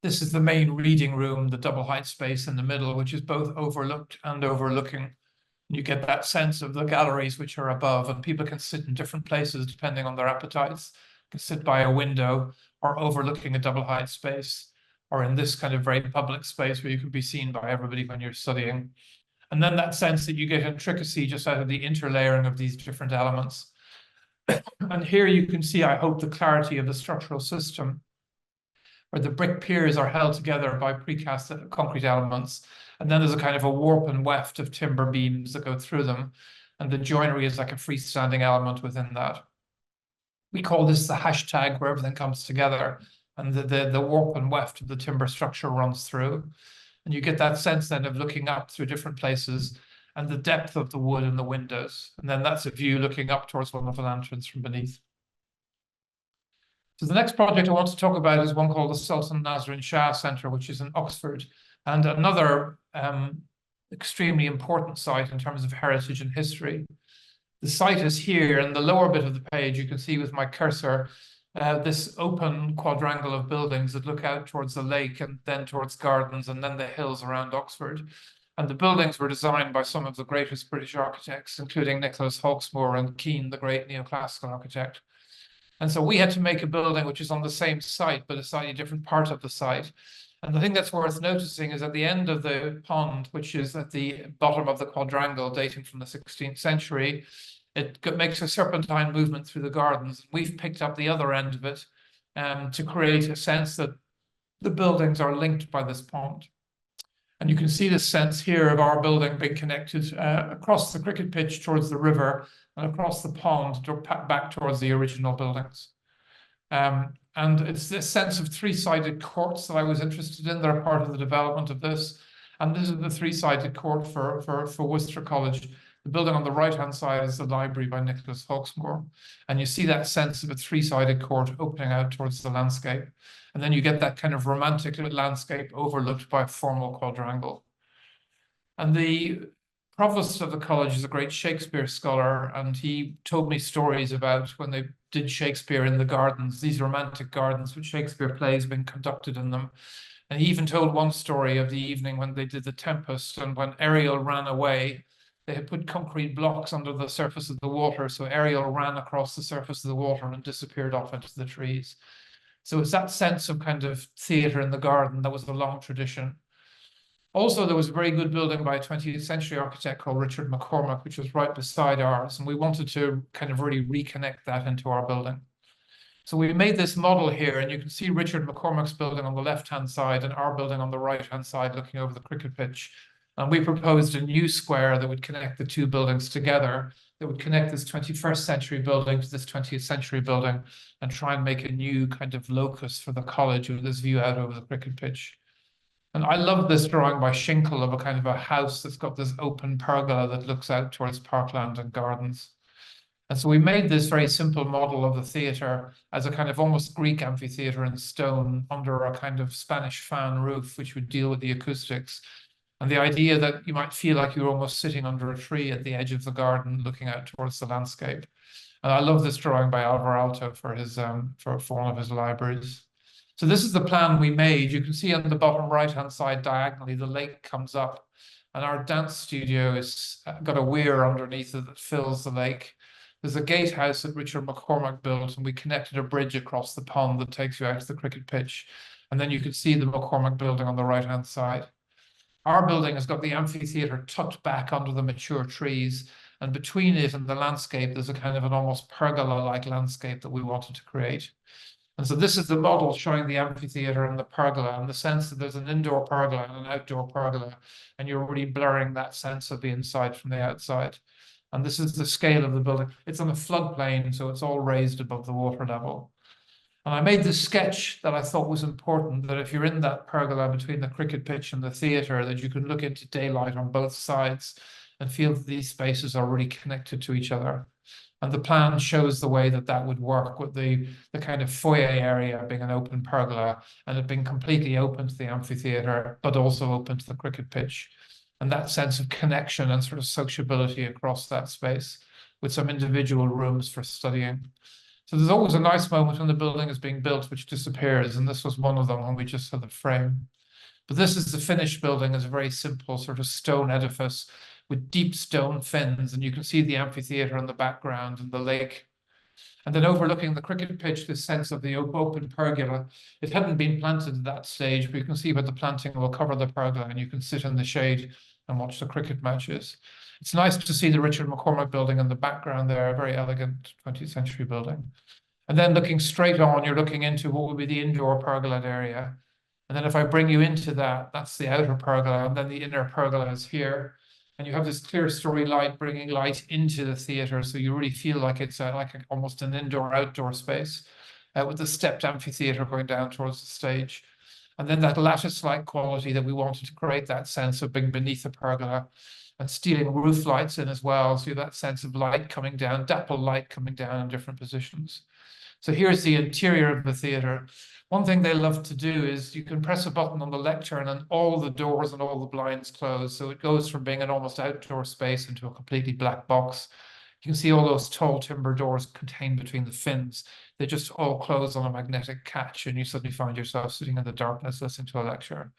This is the main reading room, the double height space in the middle, which is both overlooked and overlooking. You get that sense of the galleries which are above, and people can sit in different places depending on their appetites. You can sit by a window or overlooking a double height space, or in this kind of very public space where you can be seen by everybody when you're studying. And then that sense that you get intricacy just out of the interlayering of these different elements. And here you can see, I hope, the clarity of the structural system, where the brick piers are held together by precast concrete elements. And then there's a kind of a warp and weft of timber beams that go through them. And the joinery is like a freestanding element within that. We call this the hashtag where everything comes together. And the warp and weft of the timber structure runs through. And you get that sense then of looking up through different places and the depth of the wood in the windows. And then that's a view looking up towards one of the lanterns from beneath. So the next project I want to talk about is one called the Sultan Nazrin Shah Centre, which is in Oxford, and another extremely important site in terms of heritage and history. The site is here in the lower bit of the page. You can see with my cursor this open quadrangle of buildings that look out towards the lake and then towards gardens and then the hills around Oxford. And the buildings were designed by some of the greatest British architects, including Nicholas Hawksmoor and Keane, the great neoclassical architect. And so we had to make a building which is on the same site, but a slightly different part of the site. And the thing that's worth noticing is at the end of the pond, which is at the bottom of the quadrangle dating from the 16th century, it makes a serpentine movement through the gardens. We've picked up the other end of it to create a sense that the buildings are linked by this pond. And you can see the sense here of our building being connected across the cricket pitch towards the river and across the pond back towards the original buildings. And it's this sense of three-sided courts that I was interested in. They're part of the development of this. And this is the three-sided court for Worcester College. The building on the right-hand side is the library by Nicholas Hawksmoor. And you see that sense of a three-sided court opening out towards the landscape. And then you get that kind of romantic landscape overlooked by a formal quadrangle. And the provost of the college is a great Shakespeare scholar, and he told me stories about when they did Shakespeare in the gardens, these romantic gardens with Shakespeare plays being conducted in them. And he even told one story of the evening when they did The Tempest, and when Ariel ran away, they had put concrete blocks under the surface of the water, so Ariel ran across the surface of the water and disappeared off into the trees. So it's that sense of kind of theatre in the garden that was a long tradition. Also, there was a very good building by a 20th century architect called Richard McCormack, which was right beside ours, and we wanted to kind of really reconnect that into our building. So we made this model here, and you can see Richard McCormack's building on the left-hand side and our building on the right-hand side looking over the cricket pitch. And we proposed a new square that would connect the two buildings together, that would connect this 21st century building to this 20th century building and try and make a new kind of locus for the college with this view out over the cricket pitch. And I love this drawing by Schinkel of a kind of a house that's got this open pergola that looks out towards parkland and gardens. And so we made this very simple model of the theatre as a kind of almost Greek amphitheatre in stone under a kind of Spanish fan roof, which would deal with the acoustics. And the idea that you might feel like you're almost sitting under a tree at the edge of the garden looking out towards the landscape. And I love this drawing by Alvar Aalto for his for one of his libraries. So this is the plan we made. You can see on the bottom right-hand side diagonally, the lake comes up, and our dance studio has got a weir underneath it that fills the lake. There's a gatehouse that Richard McCormack built, and we connected a bridge across the pond that takes you out to the cricket pitch. And then you can see the McCormack building on the right-hand side. Our building has got the amphitheatre tucked back under the mature trees, and between it and the landscape, there's a kind of an almost pergola-like landscape that we wanted to create. And so this is the model showing the amphitheatre and the pergola, and the sense that there's an indoor pergola and an outdoor pergola, and you're really blurring that sense of the inside from the outside. And this is the scale of the building. It's on a floodplain, so it's all raised above the water level. And I made this sketch that I thought was important, that if you're in that pergola between the cricket pitch and the theatre, that you can look into daylight on both sides and feel that these spaces are really connected to each other. And the plan shows the way that that would work with the kind of foyer area being an open pergola and it being completely open to the amphitheatre, but also open to the cricket pitch. And that sense of connection and sort of sociability across that space with some individual rooms for studying. So there's always a nice moment when the building is being built, which disappears. And this was one of them when we just had the frame. But this is the finished building. It's a very simple sort of stone edifice with deep stone fins. And you can see the amphitheatre in the background and the lake. And then overlooking the cricket pitch, this sense of the open pergola. It hadn't been planted at that stage, but you can see where the planting will cover the pergola and you can sit in the shade and watch the cricket matches. It's nice to see the Richard McCormack building in the background there, a very elegant 20th century building. And then looking straight on, you're looking into what would be the indoor pergola area. And then if I bring you into that, that's the outer pergola, and then the inner pergola is here. And you have this clear story light bringing light into the theatre, so you really feel like it's almost an indoor-outdoor space with the stepped amphitheatre going down towards the stage. And then that lattice-like quality that we wanted to create, that sense of being beneath the pergola and stealing roof lights in as well. So you have that sense of light coming down, dapple light coming down in different positions. So here's the interior of the theatre. One thing they love to do is you can press a button on the lectern and all the doors and all the blinds close. So it goes from being an almost outdoor space into a completely black box. You can see all those tall timber doors contained between the fins. They just all close on a magnetic catch and you suddenly find yourself sitting in the darkness listening to a lecture.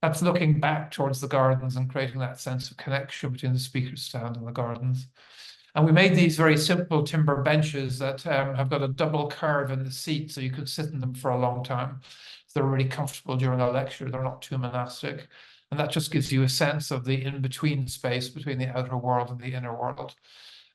That's looking back towards the gardens and creating that sense of connection between the speaker's stand and the gardens. And we made these very simple timber benches that have got a double curve in the seat, so you could sit in them for a long time. So they're really comfortable during a lecture. They're not too monastic. And that just gives you a sense of the in-between space between the outer world and the inner world.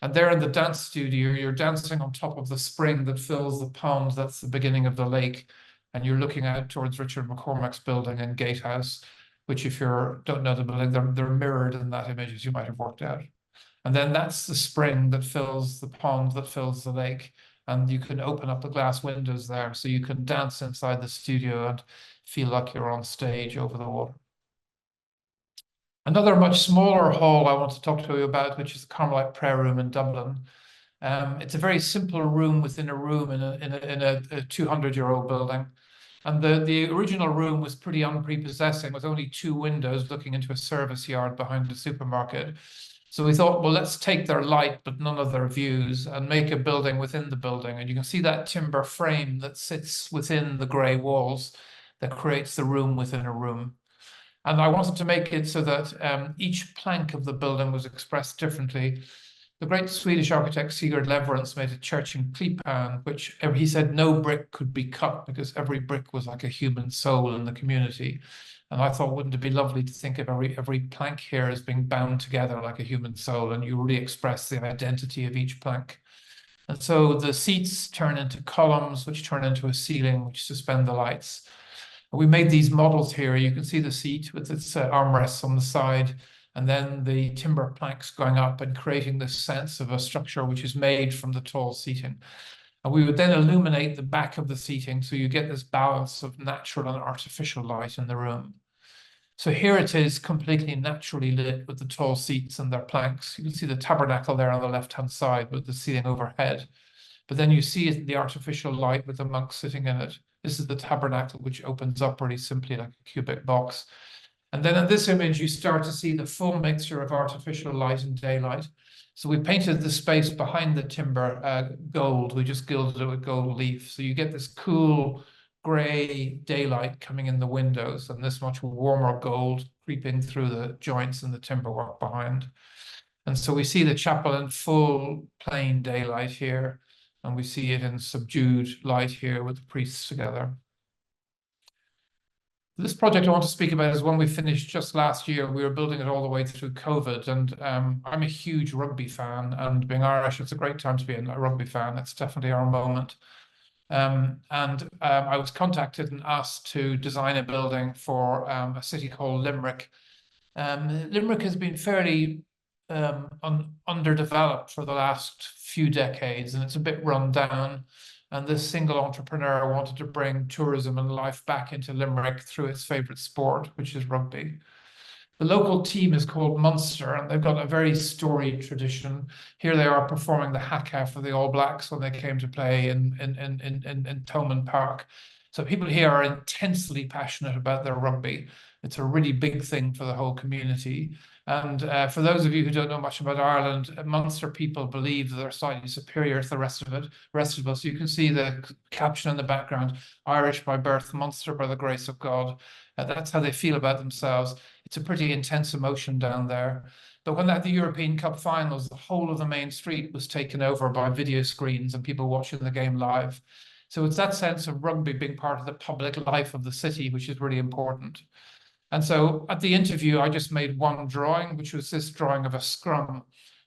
And there in the dance studio, you're dancing on top of the spring that fills the pond. That's the beginning of the lake. And you're looking out towards Richard McCormack's building and gatehouse which if you don't know the building, they're mirrored in that image, as you might have worked out. And then that's the spring that fills the pond, that fills the lake. And you can open up the glass windows there, so you can dance inside the studio and feel like you're on stage over the water. Another much smaller hall I want to talk to you about, which is the Carmelite prayer room in Dublin. It's a very simple room within a room in a 200-year-old building. And the original room was pretty unprepossessing, with only 2 windows looking into a service yard behind the supermarket. So we thought, well, let's take their light, but none of their views, and make a building within the building. And you can see that timber frame that sits within the grey walls that creates the room within a room. And I wanted to make it so that each plank of the building was expressed differently. The great Swedish architect Sigurd Leverance made a church in Klippan, which he said no brick could be cut because every brick was like a human soul in the community. And I thought, wouldn't it be lovely to think of every plank here as being bound together like a human soul, and you really express the identity of each plank. And so the seats turn into columns, which turn into a ceiling, which suspend the lights. We made these models here. You can see the seat with its armrests on the side, and then the timber planks going up and creating this sense of a structure which is made from the tall seating. And we would then illuminate the back of the seating, so you get this balance of natural and artificial light in the room. So here it is completely naturally lit with the tall seats and their planks. You can see the tabernacle there on the left-hand side with the ceiling overhead. But then you see it in the artificial light with the monks sitting in it. This is the tabernacle, which opens up really simply like a cubic box. And then in this image, you start to see the full mixture of artificial light and daylight. So we painted the space behind the timber gold. We just gilded it with gold leaf. So you get this cool gray daylight coming in the windows and this much warmer gold creeping through the joints and the timber work behind. And so we see the chapel in full plain daylight here, and we see it in subdued light here with the priests together. This project I want to speak about is one we finished just last year. We were building it all the way through COVID, and I'm a huge rugby fan, and being Irish, it's a great time to be a rugby fan. It's definitely our moment. I was contacted and asked to design a building for a city called Limerick. Limerick has been fairly underdeveloped for the last few decades, and it's a bit run down. And this single entrepreneur wanted to bring tourism and life back into Limerick through its favorite sport, which is rugby. The local team is called Munster, and they've got a very storied tradition. Here they are performing the haka for the All Blacks when they came to play in Thomond Park. So people here are intensely passionate about their rugby. It's a really big thing for the whole community. And for those of you who don't know much about Ireland, Munster people believe that they're slightly superior to the rest of us. You can see the caption in the background: Irish by birth, Munster by the grace of God. That's how they feel about themselves. It's a pretty intense emotion down there. But when they had the European Cup finals, the whole of the main street was taken over by video screens and people watching the game live. So it's that sense of rugby being part of the public life of the city, which is really important. And so at the interview, I just made one drawing, which was this drawing of a scrum,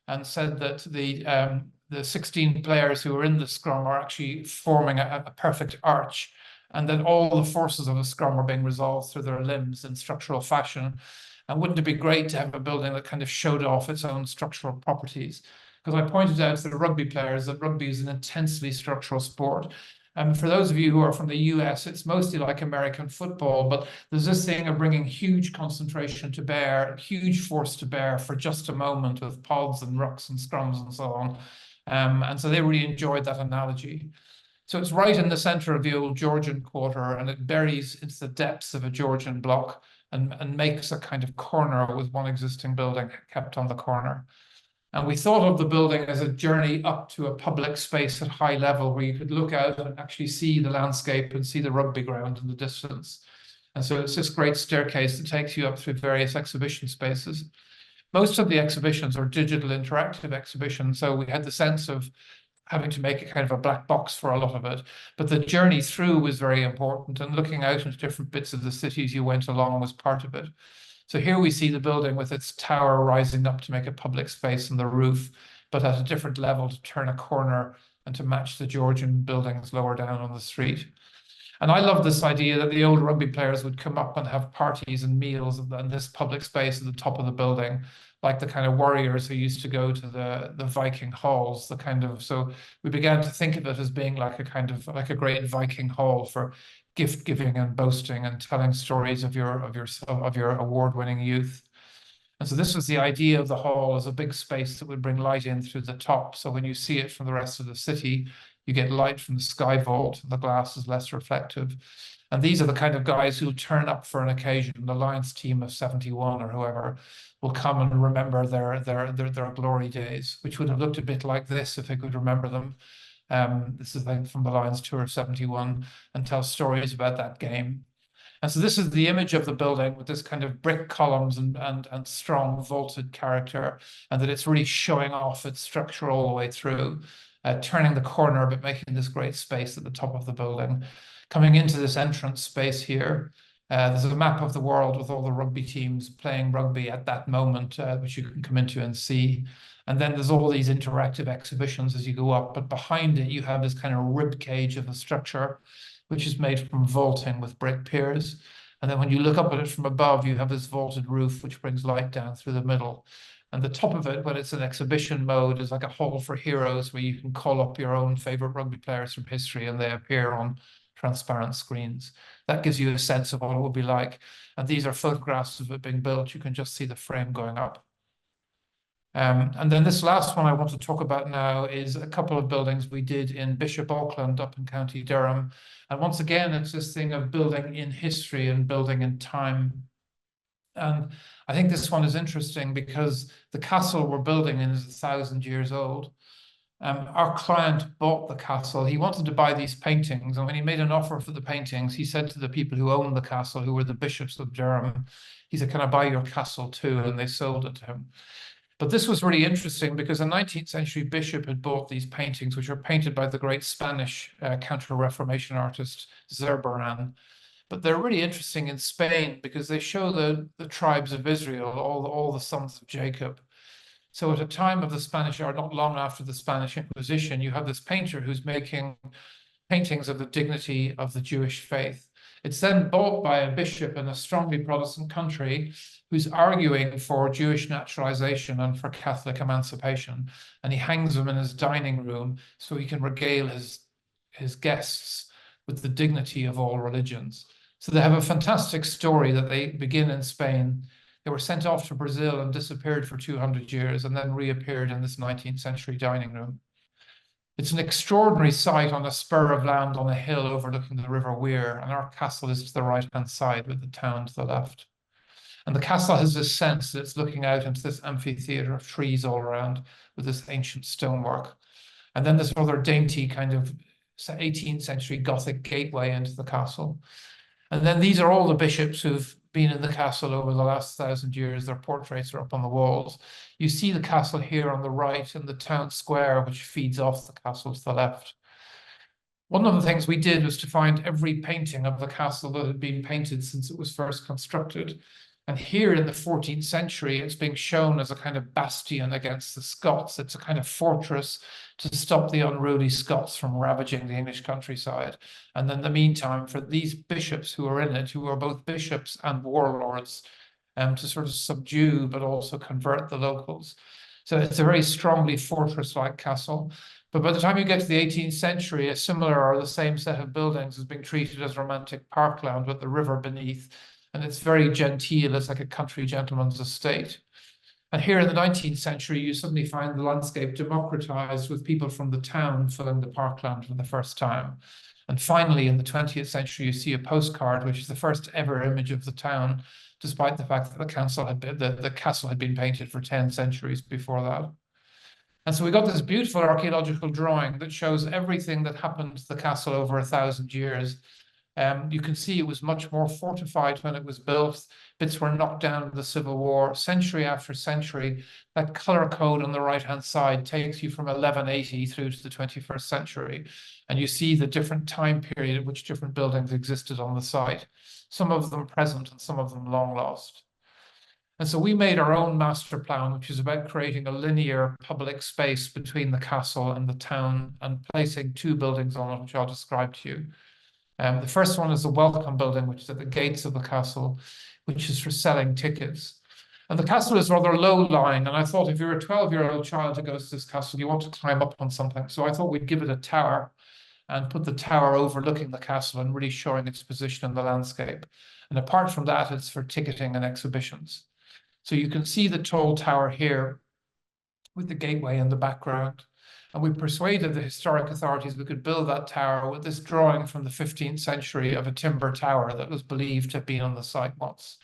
and said that the 16 players who were in the scrum are actually forming a perfect arch, and then all the forces of the scrum are being resolved through their limbs in structural fashion. And wouldn't it be great to have a building that kind of showed off its own structural properties? Because I pointed out to the rugby players that rugby is an intensely structural sport. And for those of you who are from the US, it's mostly like American football, but there's this thing of bringing huge concentration to bear, huge force to bear for just a moment with pods and rucks and scrums and so on. And so they really enjoyed that analogy. So it's right in the center of the old Georgian quarter, and it buries into the depths of a Georgian block and makes a kind of corner with one existing building kept on the corner. And we thought of the building as a journey up to a public space at high level where you could look out and actually see the landscape and see the rugby ground in the distance. And so it's this great staircase that takes you up through various exhibition spaces. Most of the exhibitions are digital interactive exhibitions, so we had the sense of having to make a kind of a black box for a lot of it. But the journey through was very important, and looking out into different bits of the cities you went along was part of it. So here we see the building with its tower rising up to make a public space on the roof, but at a different level to turn a corner and to match the Georgian buildings lower down on the street. And I love this idea that the old rugby players would come up and have parties and meals in this public space at the top of the building, like the kind of warriors who used to go to the Viking halls, so we began to think of it as being like a kind of like a great Viking hall for gift giving and boasting and telling stories of your award-winning youth. And so this was the idea of the hall as a big space that would bring light in through the top. So when you see it from the rest of the city, you get light from the sky vault, and the glass is less reflective. And these are the kind of guys who'll turn up for an occasion. The Lions team of 71 or whoever will come and remember their glory days, which would have looked a bit like this if they could remember them. This is from the Lions tour of 71, and tell stories about that game. And so this is the image of the building with this kind of brick columns and strong vaulted character, and that it's really showing off its structure all the way through, turning the corner but making this great space at the top of the building. Coming into this entrance space here, there's a map of the world with all the rugby teams playing rugby at that moment, which you can come into and see. And then there's all these interactive exhibitions as you go up, but behind it you have this kind of rib cage of a structure, which is made from vaulting with brick piers. And then when you look up at it from above, you have this vaulted roof, which brings light down through the middle. And the top of it, when it's in exhibition mode, is like a hall for heroes where you can call up your own favorite rugby players from history and they appear on transparent screens. That gives you a sense of what it would be like. And these are photographs of it being built. You can just see the frame going up. And then this last one I want to talk about now is a couple of buildings we did in Bishop Auckland up in County Durham. And once again, it's this thing of building in history and building in time. And I think this one is interesting because the castle we're building in is 1,000 years old. Our client bought the castle. He wanted to buy these paintings. And when he made an offer for the paintings, he said to the people who owned the castle, who were the bishops of Durham, he said, "Can I buy your castle too?" And they sold it to him. But this was really interesting because a 19th century bishop had bought these paintings, which are painted by the great Spanish Counter-Reformation artist Zurbarán. But they're really interesting in Spain because they show the tribes of Israel, all the sons of Jacob. So at a time of the Spanish, or not long after the Spanish Inquisition, you have this painter who's making paintings of the dignity of the Jewish faith. It's then bought by a bishop in a strongly Protestant country who's arguing for Jewish naturalization and for Catholic emancipation. And he hangs them in his dining room so he can regale his guests with the dignity of all religions. So they have a fantastic story that they begin in Spain. They were sent off to Brazil and disappeared for 200 years and then reappeared in this 19th century dining room. It's an extraordinary site on a spur of land on a hill overlooking the River Wear, and our castle is to the right-hand side with the town to the left. And the castle has this sense that it's looking out into this amphitheatre of trees all around with this ancient stonework. And then this rather dainty kind of 18th century Gothic gateway into the castle. And then these are all the bishops who've been in the castle over the last 1,000 years. Their portraits are up on the walls. You see the castle here on the right and the town square, which feeds off the castle to the left. One of the things we did was to find every painting of the castle that had been painted since it was first constructed. And here in the 14th century, it's being shown as a kind of bastion against the Scots. It's a kind of fortress to stop the unruly Scots from ravaging the English countryside. And in the meantime, for these bishops who are in it, who are both bishops and warlords, to sort of subdue but also convert the locals. So it's a very strongly fortress-like castle. But by the time you get to the 18th century, a similar or the same set of buildings is being treated as romantic parkland with the river beneath. And it's very genteel. It's like a country gentleman's estate. And here in the 19th century, you suddenly find the landscape democratized with people from the town filling the parkland for the first time. And finally, in the 20th century, you see a postcard, which is the first ever image of the town, despite the fact that the castle had been painted for 10 centuries before that. And so we got this beautiful archaeological drawing that shows everything that happened to the castle over 1,000 years. You can see it was much more fortified when it was built. Bits were knocked down in the Civil War, century after century. That color code on the right-hand side takes you from 1180 through to the 21st century. And you see the different time period at which different buildings existed on the site, some of them present and some of them long lost. And so we made our own master plan, which is about creating a linear public space between the castle and the town and placing two buildings on it, which I'll describe to you. The first one is the welcome building, which is at the gates of the castle, which is for selling tickets. And the castle is rather low-lying, and I thought if you're a 12-year-old child who goes to this castle, you want to climb up on something. So I thought we'd give it a tower and put the tower overlooking the castle and really showing its position in the landscape. And apart from that, it's for ticketing and exhibitions. So you can see the tall tower here with the gateway in the background. And we persuaded the historic authorities we could build that tower with this drawing from the 15th century of a timber tower that was believed to have been on the site once.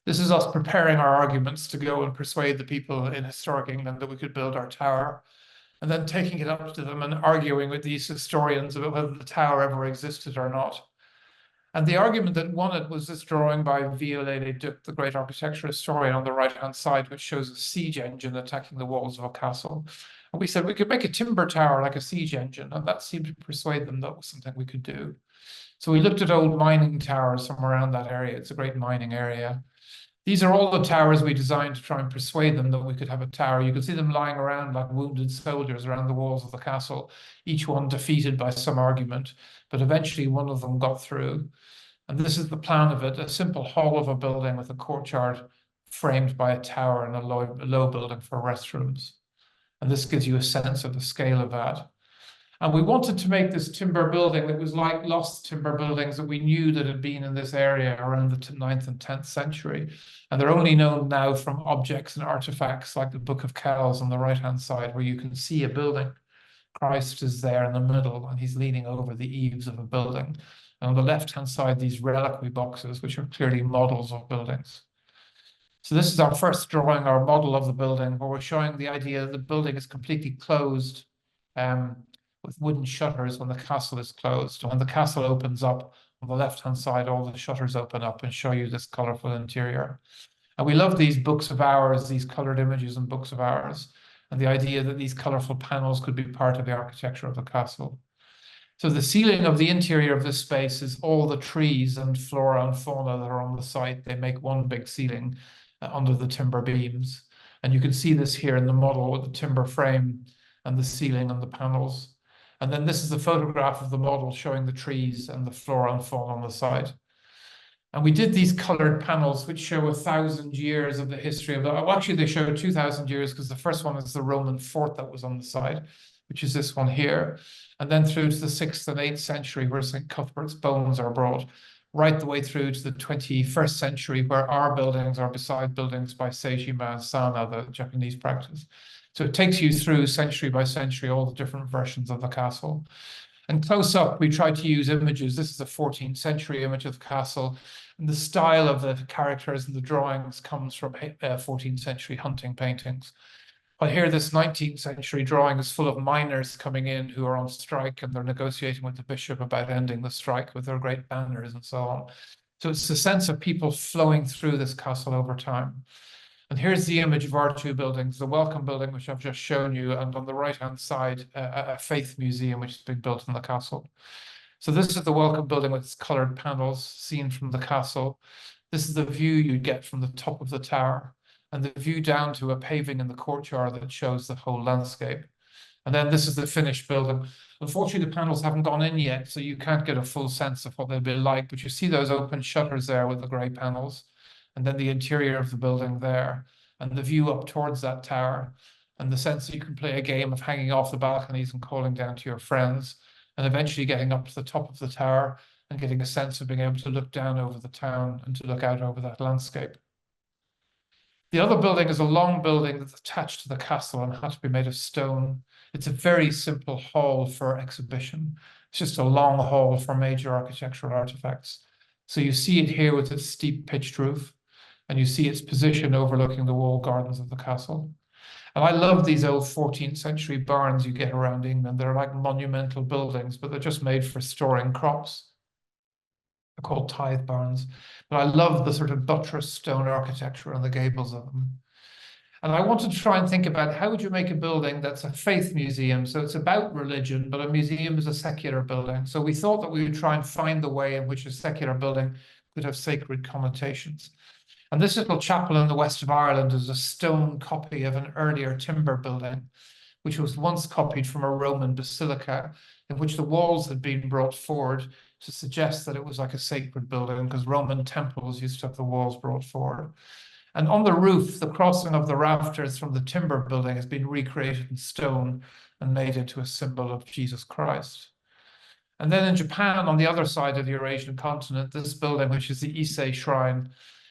This is us preparing our arguments to go and persuade the people in historic England that we could build our tower, and then taking it up to them and arguing with these historians about whether the tower ever existed or not. And the argument that won it was this drawing by Viollet-le-Duc, the great architecture historian, on the right-hand side, which shows a siege engine attacking the walls of a castle. And we said we could make a timber tower like a siege engine, and that seemed to persuade them that was something we could do. So we looked at old mining towers from around that area. It's a great mining area. These are all the towers we designed to try and persuade them that we could have a tower. You can see them lying around like wounded soldiers around the walls of the castle, each one defeated by some argument, but eventually one of them got through. And this is the plan of it, a simple hall of a building with a courtyard framed by a tower and a low building for restrooms. And this gives you a sense of the scale of that. And we wanted to make this timber building that was like lost timber buildings that we knew that had been in this area around the 9th and 10th century. And they're only known now from objects and artifacts like the Book of Kells on the right-hand side, where you can see a building. Christ is there in the middle and he's leaning over the eaves of a building. And on the left-hand side, these reliquary boxes, which are clearly models of buildings. So this is our first drawing, our model of the building, where we're showing the idea that the building is completely closed with wooden shutters when the castle is closed. And when the castle opens up, on the left-hand side, all the shutters open up and show you this colorful interior. And we love these books of hours, these colored images and books of hours, and the idea that these colorful panels could be part of the architecture of the castle. So the ceiling of the interior of this space is all the trees and flora and fauna that are on the site. They make one big ceiling under the timber beams. And you can see this here in the model with the timber frame and the ceiling and the panels. And then this is a photograph of the model showing the trees and the flora and fauna on the site. And we did these colored panels, which show 1,000 years of the history of the, well, actually they show 2,000 years because the first one is the Roman fort that was on the site, which is this one here. And then through to the 6th and 8th century, where St. Cuthbert's bones are brought, right the way through to the 21st century, where our buildings are beside buildings by Seijima and Sana, the Japanese practice. So it takes you through century by century, all the different versions of the castle. And close up, we tried to use images. This is a 14th century image of the castle. And the style of the characters and the drawings comes from 14th century hunting paintings. But here, this 19th century drawing is full of miners coming in who are on strike, and they're negotiating with the bishop about ending the strike with their great banners and so on. So it's the sense of people flowing through this castle over time. And here's the image of our two buildings, the Welcome Building, which I've just shown you, and on the right-hand side, a faith museum, which has been built in the castle. So this is the Welcome Building with its colored panels seen from the castle. This is the view you get from the top of the tower, and the view down to a paving in the courtyard that shows the whole landscape. And then this is the finished building. Unfortunately, the panels haven't gone in yet, so you can't get a full sense of what they'll be like, but you see those open shutters there with the grey panels, and then the interior of the building there, and the view up towards that tower, and the sense that you can play a game of hanging off the balconies and calling down to your friends, and eventually getting up to the top of the tower and getting a sense of being able to look down over the town and to look out over that landscape. The other building is a long building that's attached to the castle and had to be made of stone. It's a very simple hall for exhibition. It's just a long hall for major architectural artifacts. So you see it here with its steep pitched roof, and you see its position overlooking the walled gardens of the castle. And I love these old 14th century barns you get around England. They're like monumental buildings, but they're just made for storing crops. They're called tithe barns. But I love the sort of buttress stone architecture on the gables of them. And I wanted to try and think about how would you make a building that's a faith museum? So it's about religion, but a museum is a secular building. So we thought that we would try and find the way in which a secular building could have sacred connotations. And this little chapel in the west of Ireland is a stone copy of an earlier timber building, which was once copied from a Roman basilica. in which the walls had been brought forward to suggest that it was like a sacred building, because Roman temples used to have the walls brought forward. And on the roof, the crossing of the rafters from the timber building has been recreated in stone and made into a symbol of Jesus Christ. And then in Japan, on the other side of the Eurasian continent, this building, which is the Issei Shrine,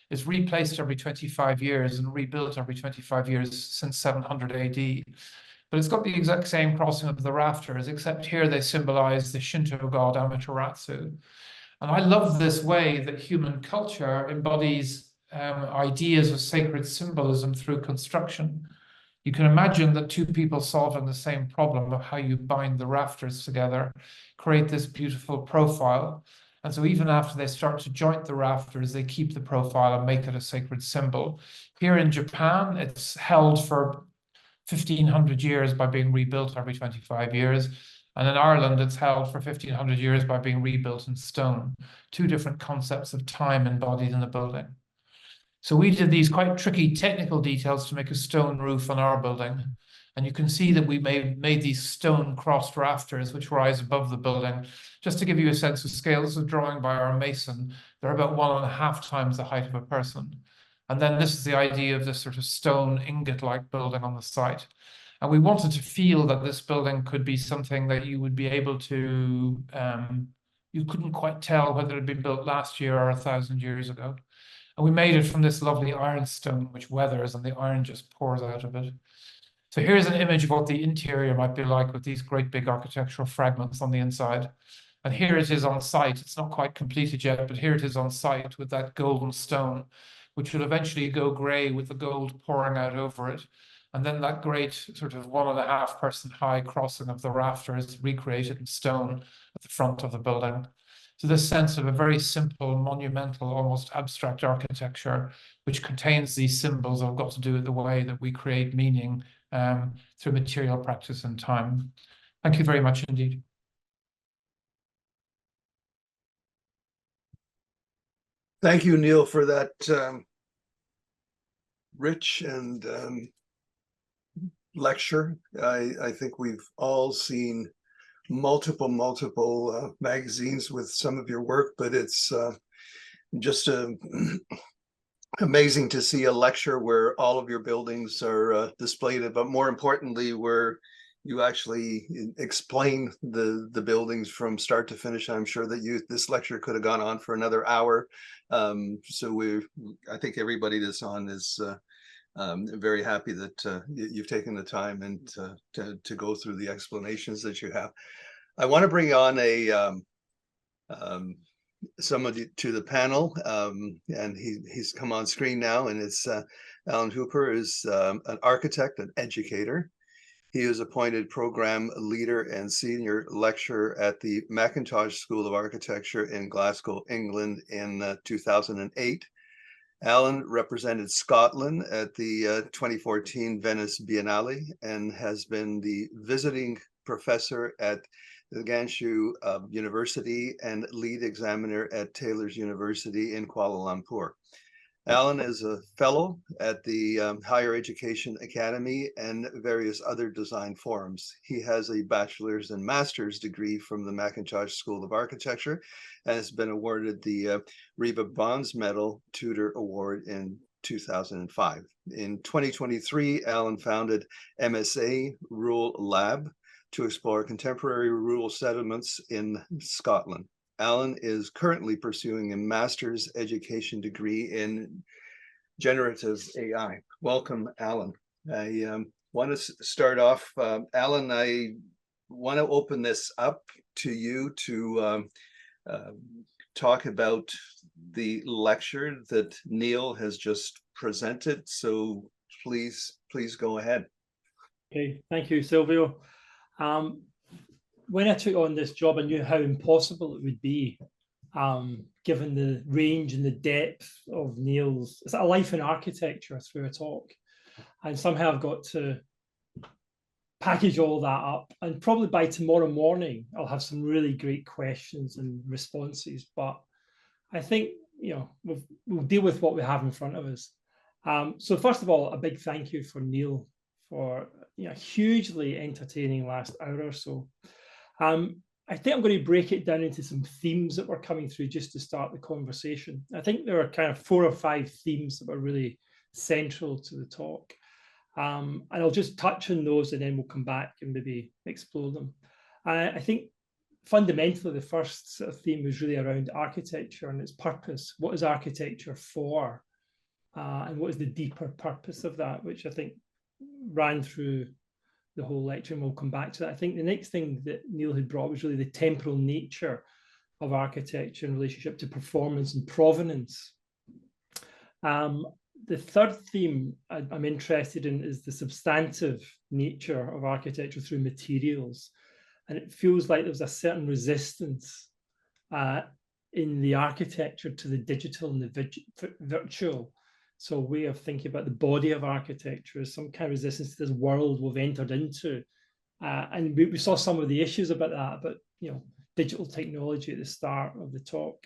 is replaced every 25 years and rebuilt every 25 years since 700 AD. But it's got the exact same crossing of the rafters, except here they symbolize the Shinto god Amaterasu. And I love this way that human culture embodies ideas of sacred symbolism through construction. You can imagine that two people solving the same problem of how you bind the rafters together create this beautiful profile. And so even after they start to joint the rafters, they keep the profile and make it a sacred symbol. Here in Japan, it's held for 1,500 years by being rebuilt every 25 years. And in Ireland, it's held for 1,500 years by being rebuilt in stone. Two different concepts of time embodied in the building. So we did these quite tricky technical details to make a stone roof on our building. And you can see that we made these stone crossed rafters which rise above the building. Just to give you a sense of scale, this is a drawing by our mason. They're about 1.5 times the height of a person. And then this is the idea of this sort of stone ingot-like building on the site. And we wanted to feel that this building could be something that you would be able to, you couldn't quite tell whether it had been built last year or 1,000 years ago. And we made it from this lovely ironstone, which weathers and the iron just pours out of it. So here's an image of what the interior might be like with these great big architectural fragments on the inside. And here it is on site. It's not quite completed yet, but here it is on site with that golden stone, which will eventually go grey with the gold pouring out over it. And then that great sort of 1.5 person high crossing of the rafters recreated in stone at the front of the building. So this sense of a very simple, monumental, almost abstract architecture, which contains these symbols that have got to do with the way that we create meaning through material practice and time. Thank you very much indeed. Thank you, Niall, for that rich and lecture. I think we've all seen multiple magazines with some of your work, but it's just amazing to see a lecture where all of your buildings are displayed, but more importantly, where you actually explain the buildings from start to finish. I'm sure that this lecture could have gone on for another hour. So I think everybody that's on is very happy that you've taken the time and to go through the explanations that you have. I want to bring on somebody to the panel, and he's come on screen now, and it's Alan Hooper is an architect and educator. He is appointed program leader and senior lecturer at the Mackintosh School of Architecture in Glasgow, England in 2008. Alan represented Scotland at the 2014 Venice Biennale and has been the visiting professor at the Ganshu University and lead examiner at Taylor's University in Kuala Lumpur. Alan is a fellow at the Higher Education Academy and various other design forums. He has a bachelor's and master's degree from the Mackintosh School of Architecture and has been awarded the Reba Bonds Medal Tudor Award in 2005. In 2023, Alan founded MSA Rural Lab to explore contemporary rural settlements in Scotland. Alan is currently pursuing a master's education degree in generative AI. Welcome, Alan. I want to start off, Alan, I want to open this up to you to talk about the lecture that Niall has just presented. So please go ahead. Okay, thank you, Silvio. When I took on this job, I knew how impossible it would be, given the range and the depth of Niall's. It's a life in architecture through a talk. And somehow I've got to package all that up. And probably by tomorrow morning, I'll have some really great questions and responses. But I think, we'll deal with what we have in front of us. So first of all, a big thank you for Niall for a hugely entertaining last hour or so. I think I'm going to break it down into some themes that were coming through just to start the conversation. I think there are kind of 4 or 5 themes that were really central to the talk. And I'll just touch on those and then we'll come back and maybe explore them. I think fundamentally, the first sort of theme was really around architecture and its purpose. What is architecture for? And what is the deeper purpose of that, which I think ran through the whole lecture, and we'll come back to that. I think the next thing that Niall had brought was really the temporal nature of architecture in relationship to performance and provenance. The third theme I'm interested in is the substantive nature of architecture through materials. And it feels like there's a certain resistance in the architecture to the digital and the virtual. So a way of thinking about the body of architecture is some kind of resistance to this world we've entered into. And we saw some of the issues about that, but digital technology at the start of the talk.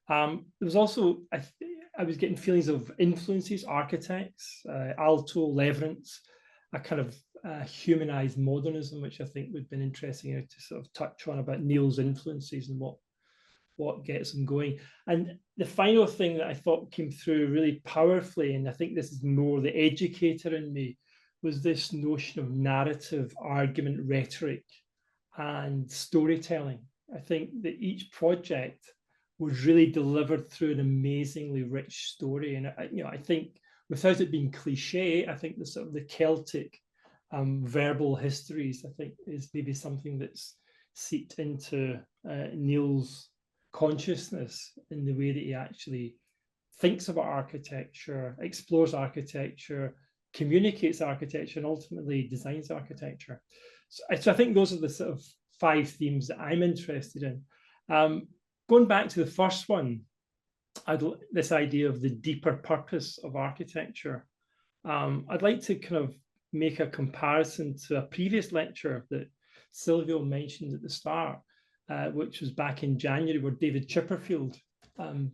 There was also, I was getting feelings of influences, architects, Alto, Leverance, a kind of humanized modernism, which I think would have been interesting to sort of touch on about Niall's influences and what gets them going. And the final thing that I thought came through really powerfully, and I think this is more the educator in me, was this notion of narrative, argument, rhetoric, and storytelling. I think that each project was really delivered through an amazingly rich story. And I think without it being cliche, I think the sort of the Celtic verbal histories, I think, is maybe something that's seeped into Niall's consciousness in the way that he actually thinks about architecture, explores architecture, communicates architecture, and ultimately designs architecture. So I think those are the sort of 5 themes that I'm interested in. Going back to the first one, this idea of the deeper purpose of architecture, I'd like to kind of make a comparison to a previous lecture that Silvio mentioned at the start, which was back in January, where David Chipperfield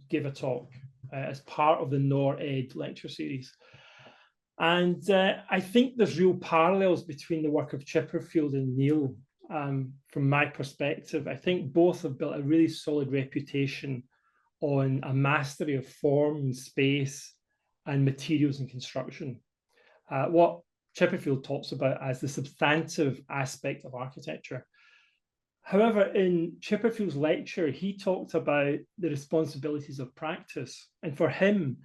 gave a talk as part of the NORR lecture series. And I think there's real parallels between the work of Chipperfield and Niall. From my perspective, I think both have built a really solid reputation on a mastery of form and space and materials and construction. What Chipperfield talks about as the substantive aspect of architecture. However, in Chipperfield's lecture, he talked about the responsibilities of practice. And for him,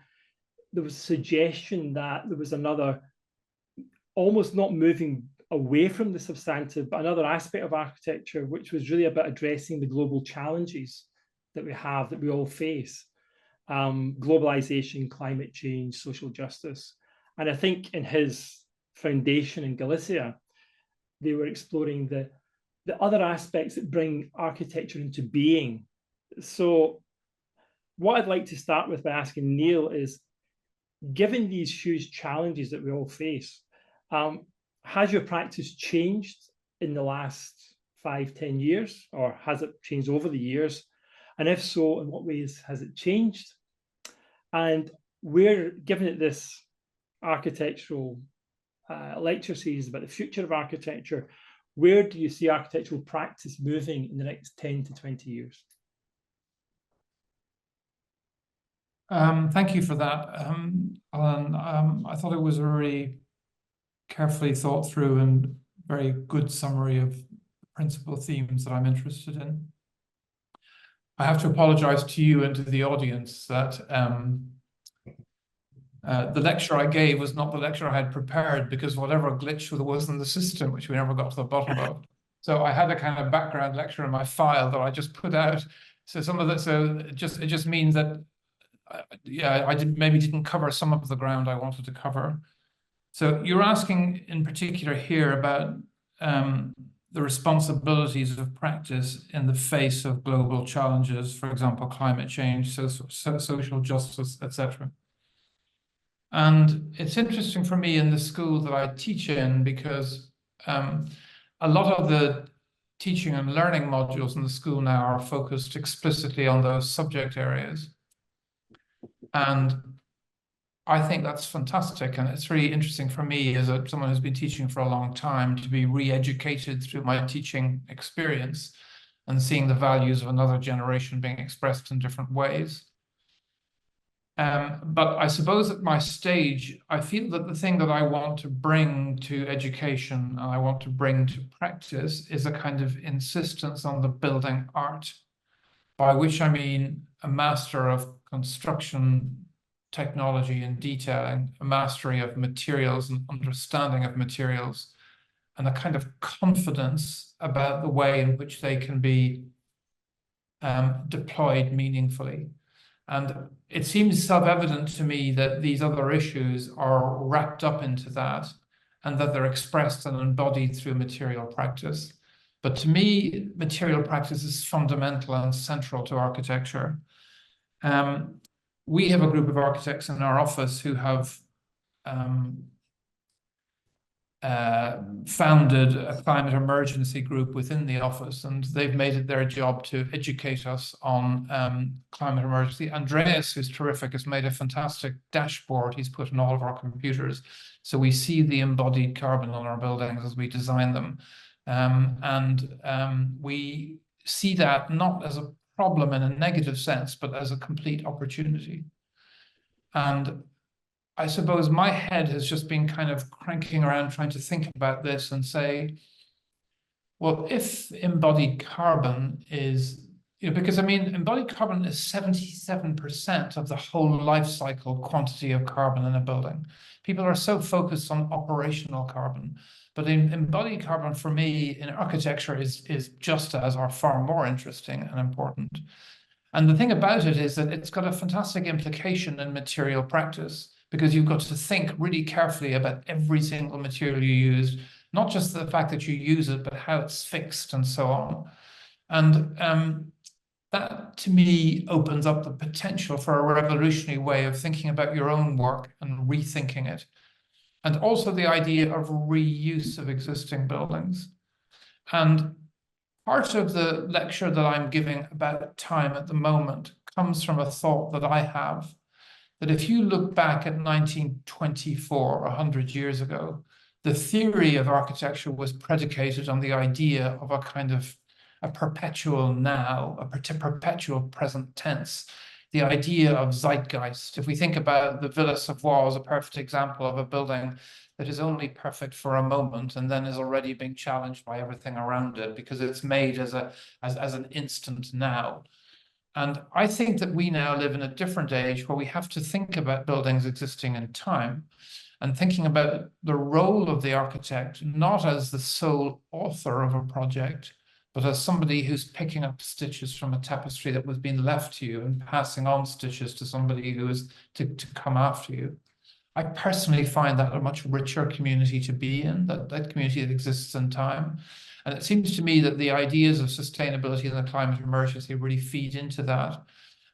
there was a suggestion that there was another, almost not moving away from the substantive, but another aspect of architecture, which was really about addressing the global challenges that we have, that we all face. Globalization, climate change, social justice. And I think in his foundation in Galicia, they were exploring the other aspects that bring architecture into being. So what I'd like to start with by asking Niall is, given these huge challenges that we all face, has your practice changed in the last 5-10 years, or has it changed over the years? And if so, in what ways has it changed? And where, given that this architectural lecture series about the future of architecture, where do you see architectural practice moving in the next 10 to 20 years? Thank you for that, Alan. I thought it was a really carefully thought through and very good summary of principal themes that I'm interested in. I have to apologize to you and to the audience that the lecture I gave was not the lecture I had prepared, because whatever glitch there was in the system, which we never got to the bottom of. So I had a kind of background lecture in my file that I just put out. So some of that, so it just means that, I maybe didn't cover some of the ground I wanted to cover. So you're asking in particular here about the responsibilities of practice in the face of global challenges, for example, climate change, social justice, etc. And it's interesting for me in the school that I teach in, because a lot of the teaching and learning modules in the school now are focused explicitly on those subject areas. And I think that's fantastic. And it's really interesting for me as someone who's been teaching for a long time to be re-educated through my teaching experience and seeing the values of another generation being expressed in different ways. But I suppose at my stage, I feel that the thing that I want to bring to education and I want to bring to practice is a kind of insistence on the building art, by which I mean a master of construction technology and detailing, a mastery of materials and understanding of materials, and a kind of confidence about the way in which they can be deployed meaningfully. And it seems self-evident to me that these other issues are wrapped up into that and that they're expressed and embodied through material practice. But to me, material practice is fundamental and central to architecture. We have a group of architects in our office who have founded a climate emergency group within the office, and they've made it their job to educate us on climate emergency. Andreas, who's terrific, has made a fantastic dashboard he's put in all of our computers, so we see the embodied carbon on our buildings as we design them. We see that not as a problem in a negative sense, but as a complete opportunity. And I suppose my head has just been kind of cranking around trying to think about this and say, well, if embodied carbon is, because I mean, embodied carbon is 77% of the whole life cycle quantity of carbon in a building. People are so focused on operational carbon, but embodied carbon for me in architecture is just as or far more interesting and important. And the thing about it is that it's got a fantastic implication in material practice, because you've got to think really carefully about every single material you use, not just the fact that you use it, but how it's fixed and so on. And that, to me, opens up the potential for a revolutionary way of thinking about your own work and rethinking it. And also the idea of reuse of existing buildings. And part of the lecture that I'm giving about time at the moment comes from a thought that I have, that if you look back at 1924, 100 years ago, the theory of architecture was predicated on the idea of a kind of a perpetual now, a perpetual present tense, the idea of zeitgeist. If we think about the Villa Savoye as a perfect example of a building that is only perfect for a moment and then is already being challenged by everything around it because it's made as an instant now. And I think that we now live in a different age where we have to think about buildings existing in time and thinking about the role of the architect, not as the sole author of a project, but as somebody who's picking up stitches from a tapestry that was being left to you and passing on stitches to somebody who is to come after you. I personally find that a much richer community to be in, that community that exists in time. And it seems to me that the ideas of sustainability and the climate emergency really feed into that.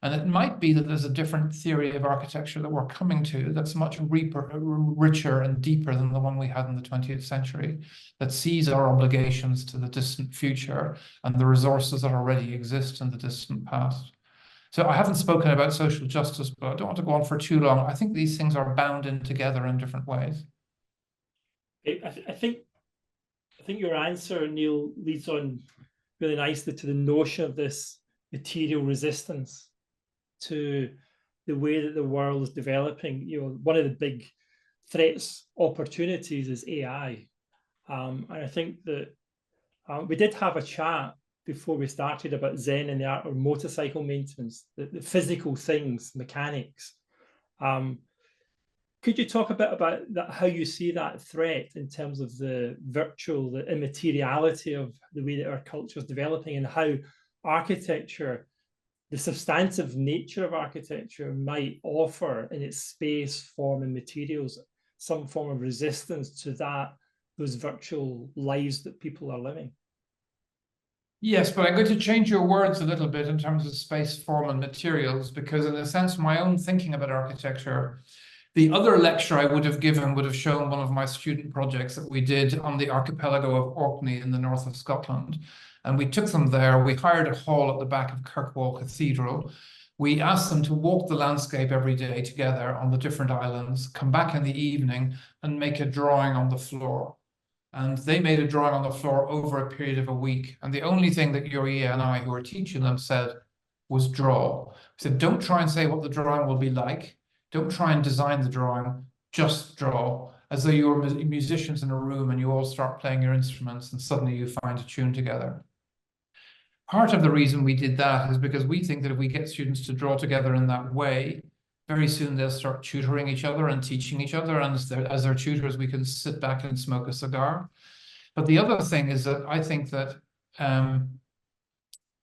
And it might be that there's a different theory of architecture that we're coming to that's much richer and deeper than the one we had in the 20th century, that sees our obligations to the distant future and the resources that already exist in the distant past. So I haven't spoken about social justice, but I don't want to go on for too long. I think these things are bound in together in different ways. I think your answer, Neil, leads on really nicely to the notion of this material resistance to the way that the world is developing. One of the big threats, opportunities is AI. And I think that we did have a chat before we started about Zen and the art of motorcycle maintenance, the physical things, mechanics. Could you talk a bit about that, how you see that threat in terms of the virtual, the immateriality of the way that our culture is developing, and how architecture, the substantive nature of architecture, might offer in its space, form, and materials some form of resistance to those virtual lives that people are living? Yes, but I'm going to change your words a little bit in terms of space, form, and materials, because in a sense, my own thinking about architecture, the other lecture I would have given would have shown one of my student projects that we did on the archipelago of Orkney in the north of Scotland. And we took them there. We hired a hall at the back of Kirkwall Cathedral. We asked them to walk the landscape every day together on the different islands, come back in the evening and make a drawing on the floor. And they made a drawing on the floor over a period of a week. And the only thing that Yuri and I, who were teaching them, said was draw. We said, don't try and say what the drawing will be like. Don't try and design the drawing, just draw. As though you were musicians in a room and you all start playing your instruments and suddenly you find a tune together. Part of the reason we did that is because we think that if we get students to draw together in that way, very soon they'll start tutoring each other and teaching each other. And as their tutors, we can sit back and smoke a cigar. But the other thing is that I think that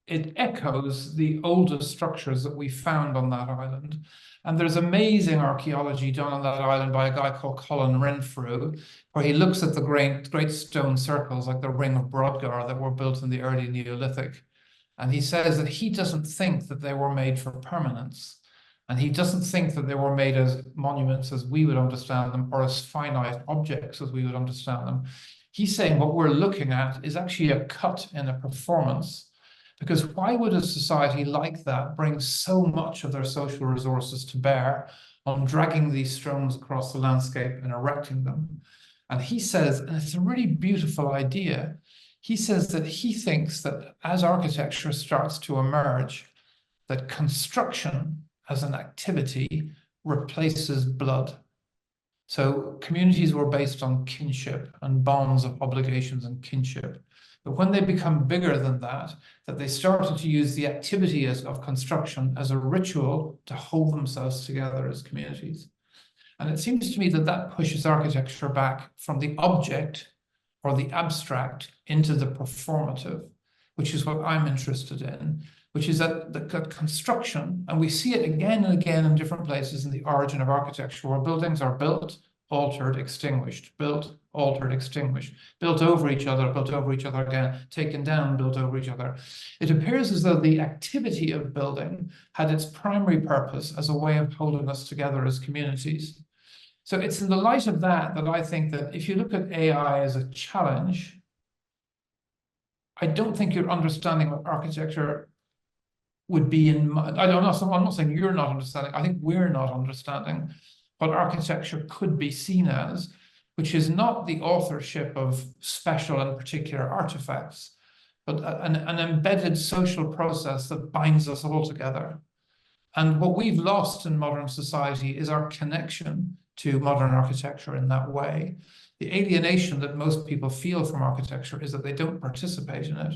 it echoes the oldest structures that we found on that island. And there's amazing archaeology done on that island by a guy called Colin Renfrew, where he looks at the great stone circles like the Ring of Brodgar that were built in the early Neolithic. And he says that he doesn't think that they were made for permanence. And he doesn't think that they were made as monuments as we would understand them, or as finite objects as we would understand them. He's saying what we're looking at is actually a cut in a performance. Because why would a society like that bring so much of their social resources to bear on dragging these stones across the landscape and erecting them? And he says, and it's a really beautiful idea, he says that he thinks that as architecture starts to emerge, that construction as an activity replaces blood. So communities were based on kinship and bonds of obligations and kinship. But when they become bigger than that they started to use the activity of construction as a ritual to hold themselves together as communities. And it seems to me that that pushes architecture back from the object or the abstract into the performative, which is what I'm interested in, which is that the construction, and we see it again and again in different places in the origin of architecture, where buildings are built, altered, extinguished, built, altered, extinguished, built over each other again, taken down, built over each other. It appears as though the activity of building had its primary purpose as a way of holding us together as communities. So it's in the light of that that I think that if you look at AI as a challenge, I don't think you're understanding what architecture would be in. I'm not saying you're not understanding. I think we're not understanding what architecture could be seen as, which is not the authorship of special and particular artifacts, but an embedded social process that binds us all together. And what we've lost in modern society is our connection to modern architecture in that way. The alienation that most people feel from architecture is that they don't participate in it,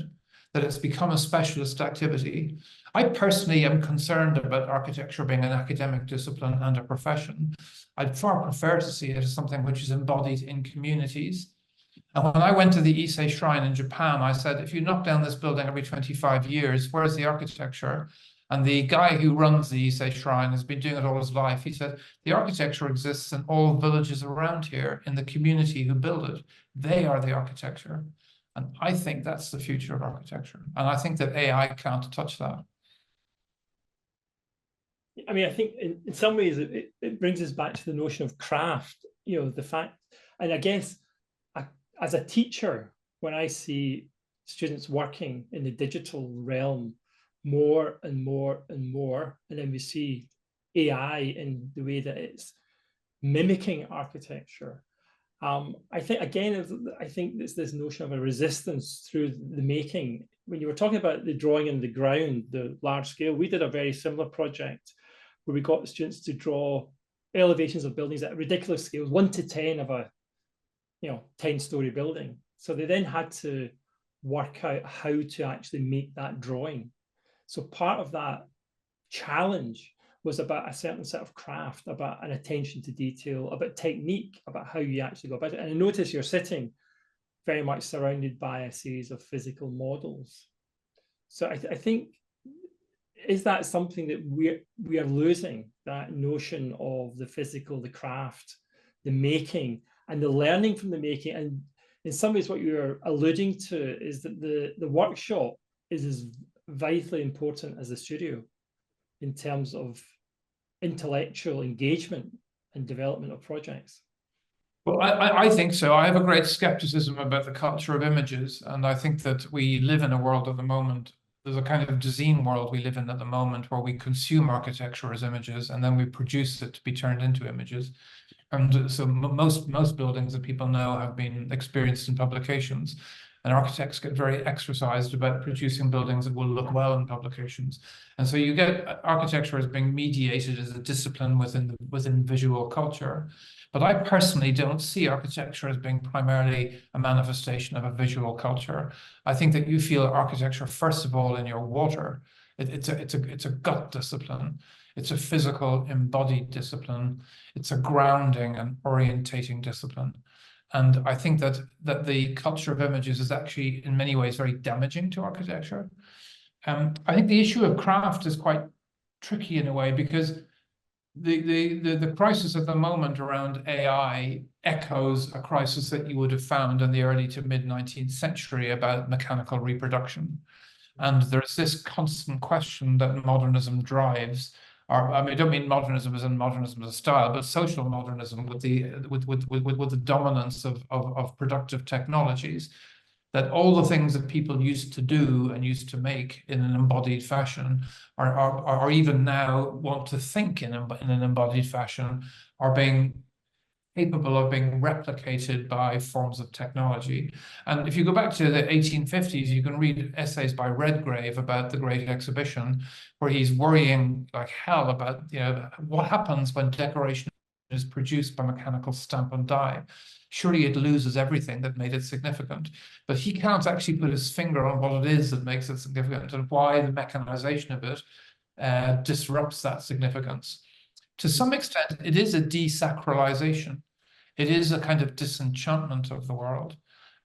that it's become a specialist activity. I personally am concerned about architecture being an academic discipline and a profession. I'd far prefer to see it as something which is embodied in communities. And when I went to the Issei Shrine in Japan, I said, if you knock down this building every 25 years, where's the architecture? And the guy who runs the Issei Shrine has been doing it all his life. He said, the architecture exists in all villages around here, in the community who build it. They are the architecture. And I think that's the future of architecture. And I think that AI can't touch that. I mean, I think in some ways it brings us back to the notion of craft, you know, the fact, and I guess as a teacher, when I see students working in the digital realm more and more and more, and then we see AI in the way that it's mimicking architecture. I think, again, I think it's this notion of a resistance through the making. When you were talking about the drawing in the ground, the large scale, we did a very similar project where we got students to draw elevations of buildings at ridiculous scales, 1 to 10 of a 10-story building. So they then had to work out how to actually make that drawing. So part of that challenge was about a certain set of craft, about an attention to detail, about technique, about how you actually go about it. And I notice you're sitting very much surrounded by a series of physical models. So I think, is that something that we are losing, that notion of the physical, the craft, the making, and the learning from the making? And in some ways, what you're alluding to is that the workshop is as vitally important as the studio in terms of intellectual engagement and development of projects. Well, I think so. I have a great skepticism about the culture of images, and I think that we live in a world at the moment there's a kind of design world we live in at the moment where we consume architecture as images and then we produce it to be turned into images. And so most buildings that people know have been experienced in publications, and architects get very exercised about producing buildings that will look well in publications. And so you get architecture as being mediated as a discipline within visual culture. But I personally don't see architecture as being primarily a manifestation of a visual culture. I think that you feel architecture, first of all, in your water. It's a gut discipline. It's a physical embodied discipline. It's a grounding and orientating discipline. And I think that the culture of images is actually in many ways very damaging to architecture. I think the issue of craft is quite tricky in a way, because the crisis at the moment around AI echoes a crisis that you would have found in the early to mid 19th century about mechanical reproduction. And there's this constant question that modernism drives. Or, I mean, I don't mean modernism as in modernism as a style, but social modernism with the dominance of productive technologies. That all the things that people used to do and used to make in an embodied fashion, or even now want to think in an embodied fashion, are being capable of being replicated by forms of technology. And if you go back to the 1850s, you can read essays by Redgrave about the Great Exhibition, where he's worrying like hell about, you know, what happens when decoration is produced by mechanical stamp and die. Surely it loses everything that made it significant. But he can't actually put his finger on what it is that makes it significant and why the mechanization of it disrupts that significance. To some extent, it is a desacralization. It is a kind of disenchantment of the world.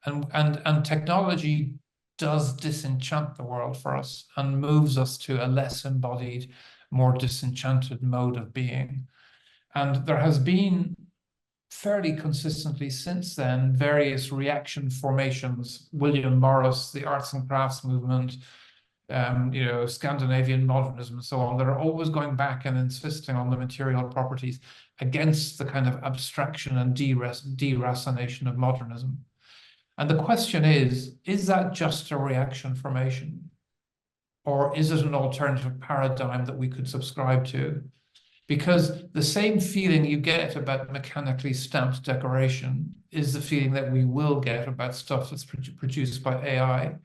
And technology does disenchant the world for us and moves us to a less embodied, more disenchanted mode of being. And there has been fairly consistently since then various reaction formations. William Morris, the arts and crafts movement, you know, Scandinavian modernism and so on, that are always going back and insisting on the material properties against the kind of abstraction and deracination of modernism. And the question is that just a reaction formation? Or is it an alternative paradigm that we could subscribe to? Because the same feeling you get about mechanically stamped decoration is the feeling that we will get about stuff that's produced by AI.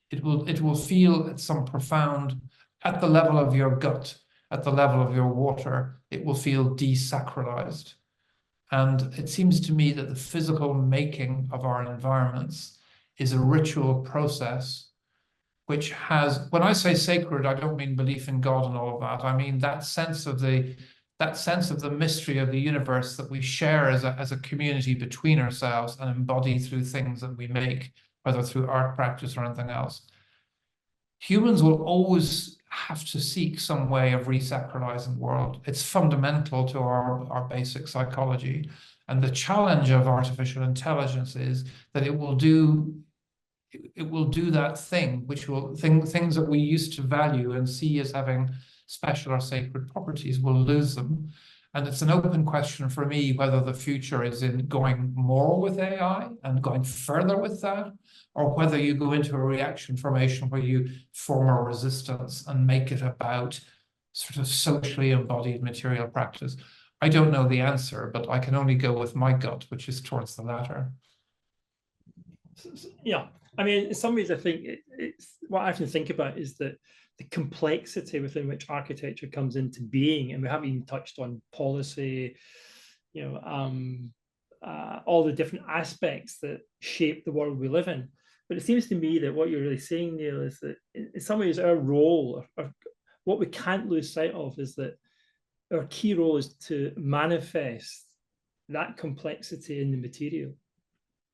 It will feel at some profound, at the level of your gut, at the level of your water, it will feel desacralized. And it seems to me that the physical making of our environments is a ritual process which has, when I say sacred, I don't mean belief in God and all of that. I mean that sense of the mystery of the universe that we share as a community between ourselves and embody through things that we make, whether through art practice or anything else. Humans will always have to seek some way of resacralizing the world. It's fundamental to our basic psychology. And the challenge of artificial intelligence is that it will do that thing, which will things that we used to value and see as having special or sacred properties, will lose them. And it's an open question for me whether the future is in going more with AI and going further with that, or whether you go into a reaction formation where you form a resistance and make it about sort of socially embodied material practice. I don't know the answer, but I can only go with my gut, which is towards the latter. Yeah, I mean, in some ways, I think it's what I often think about is that the complexity within which architecture comes into being, and we haven't even touched on policy, you know, all the different aspects that shape the world we live in. But it seems to me that what you're really saying, Niall, is that in some ways our role, or what we can't lose sight of, is that our key role is to manifest that complexity in the material,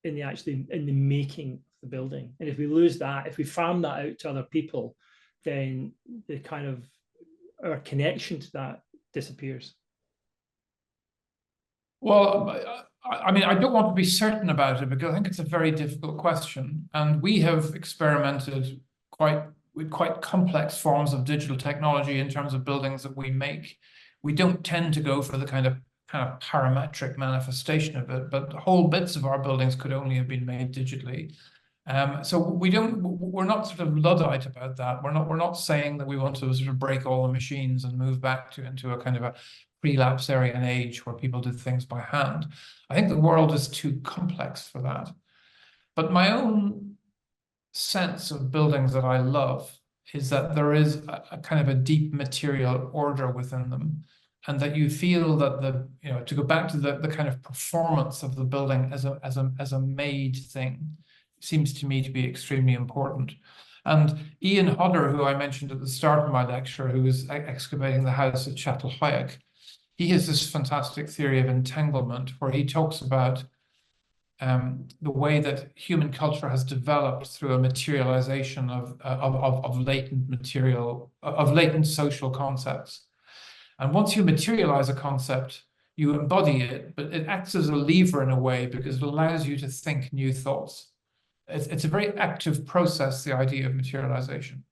in the making of the building. And if we lose that, if we farm that out to other people, then the kind of our connection to that disappears. Well, I mean, I don't want to be certain about it because I think it's a very difficult question. And we have experimented with quite complex forms of digital technology in terms of buildings that we make. We don't tend to go for the kind of parametric manifestation of it, but whole bits of our buildings could only have been made digitally. So we're not sort of Luddite about that. We're not saying that we want to sort of break all the machines and move back into a kind of a pre-lapsarian age where people did things by hand. I think the world is too complex for that. But my own sense of buildings that I love is that there is a kind of a deep material order within them, and that you feel that to go back to the kind of performance of the building as a made thing seems to me to be extremely important. And Ian Hodder, who I mentioned at the start of my lecture, who was excavating the house at Châtelheuic, he has this fantastic theory of entanglement where he talks about the way that human culture has developed through a materialization of latent material, of latent social concepts. And once you materialize a concept, you embody it, but it acts as a lever in a way because it allows you to think new thoughts. It's a very active process, the idea of materialization.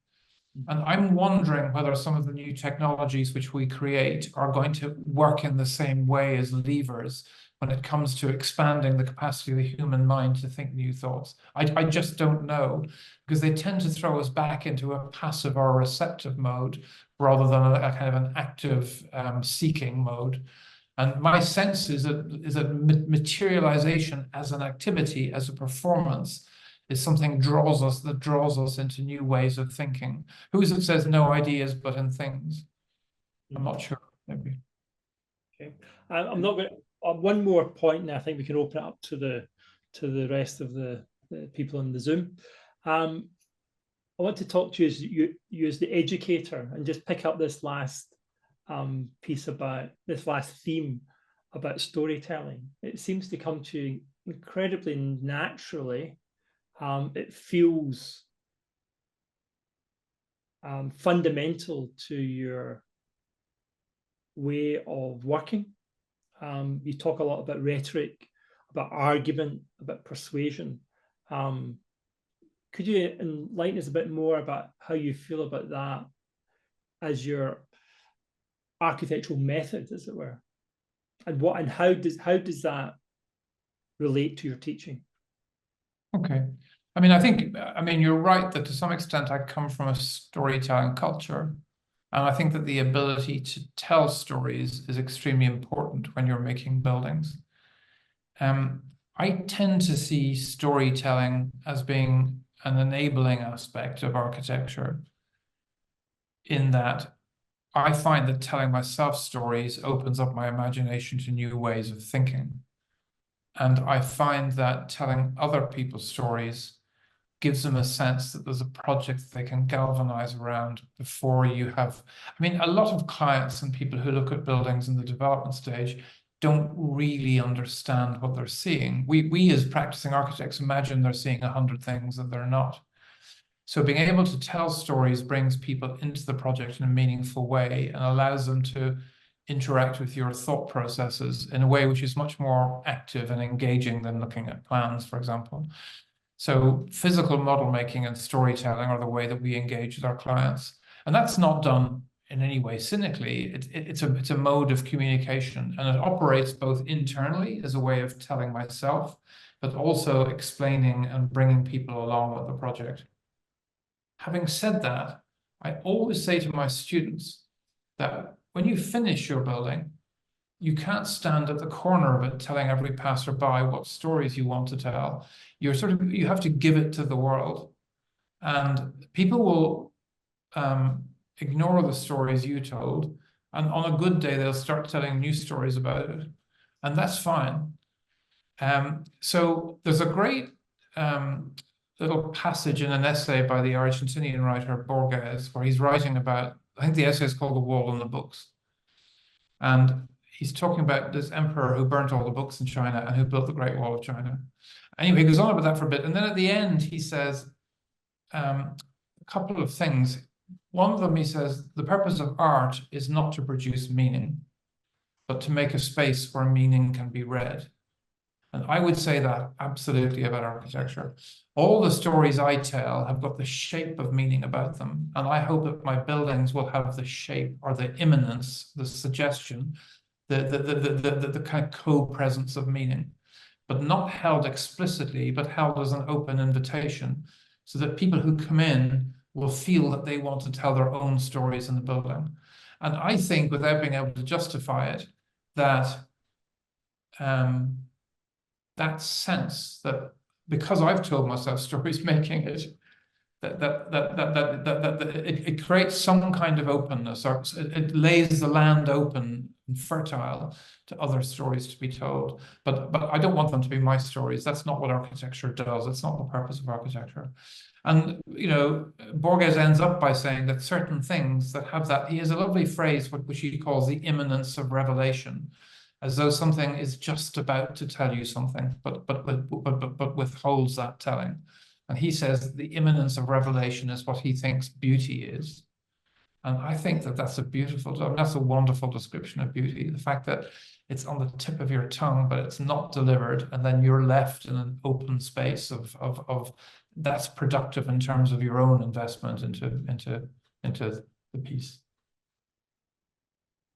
And I'm wondering whether some of the new technologies which we create are going to work in the same way as levers when it comes to expanding the capacity of the human mind to think new thoughts. I just don't know, because they tend to throw us back into a passive or receptive mode rather than a kind of an active seeking mode. And my sense is that materialization as an activity, as a performance, is something that draws us into new ways of thinking. Who is it says no ideas but in things? I'm not sure, maybe. Okay, I'm not going to. One more point, and I think we can open it up to the rest of the people on the Zoom. I want to talk to you as the educator and just pick up this last piece about this last theme about storytelling. It seems to come to you incredibly naturally. It feels fundamental to your way of working. You talk a lot about rhetoric, about argument, about persuasion. Could you enlighten us a bit more about how you feel about that as your architectural method, as it were, and how does that relate to your teaching? Okay. I mean, you're right that to some extent I come from a storytelling culture. And I think that the ability to tell stories is extremely important when you're making buildings. I tend to see storytelling as being an enabling aspect of architecture, in that I find that telling myself stories opens up my imagination to new ways of thinking. And I find that telling other people's stories gives them a sense that there's a project that they can galvanize around before you have. I mean, a lot of clients and people who look at buildings in the development stage don't really understand what they're seeing. We as practicing architects imagine they're seeing 100 things that they're not. So being able to tell stories brings people into the project in a meaningful way and allows them to interact with your thought processes in a way which is much more active and engaging than looking at plans, for example. So physical model making and storytelling are the way that we engage with our clients. And that's not done in any way cynically. It's a mode of communication, and it operates both internally as a way of telling myself, but also explaining and bringing people along with the project. Having said that, I always say to my students that when you finish your building, you can't stand at the corner of it telling every passerby what stories you want to tell. You have to give it to the world. And people will ignore the stories you told, and on a good day, they'll start telling new stories about it. And that's fine. So there's a great little passage in an essay by the Argentinian writer Borges, where he's writing about, I think the essay is called The Wall in the Books. And he's talking about this emperor who burnt all the books in China and who built the Great Wall of China. Anyway, he goes on about that for a bit. And then at the end, he says a couple of things. One of them, he says, the purpose of art is not to produce meaning, but to make a space where meaning can be read. And I would say that absolutely about architecture. All the stories I tell have got the shape of meaning about them. And I hope that my buildings will have the shape or the immanence, the suggestion, the kind of co-presence of meaning. but not held explicitly, but held as an open invitation, so that people who come in will feel that they want to tell their own stories in the building. And I think, without being able to justify it, that that sense that because I've told myself stories making it, it creates some kind of openness, or it lays the land open and fertile to other stories to be told. But I don't want them to be my stories. That's not what architecture does. It's not the purpose of architecture. And, you know, Borges ends up by saying that certain things that have that, he has a lovely phrase which he calls the imminence of revelation, as though something is just about to tell you something, but withholds that telling. And he says the imminence of revelation is what he thinks beauty is. And I think that that's a beautiful, I mean, that's a wonderful description of beauty. The fact that it's on the tip of your tongue, but it's not delivered, and then you're left in an open space of that's productive in terms of your own investment into the piece.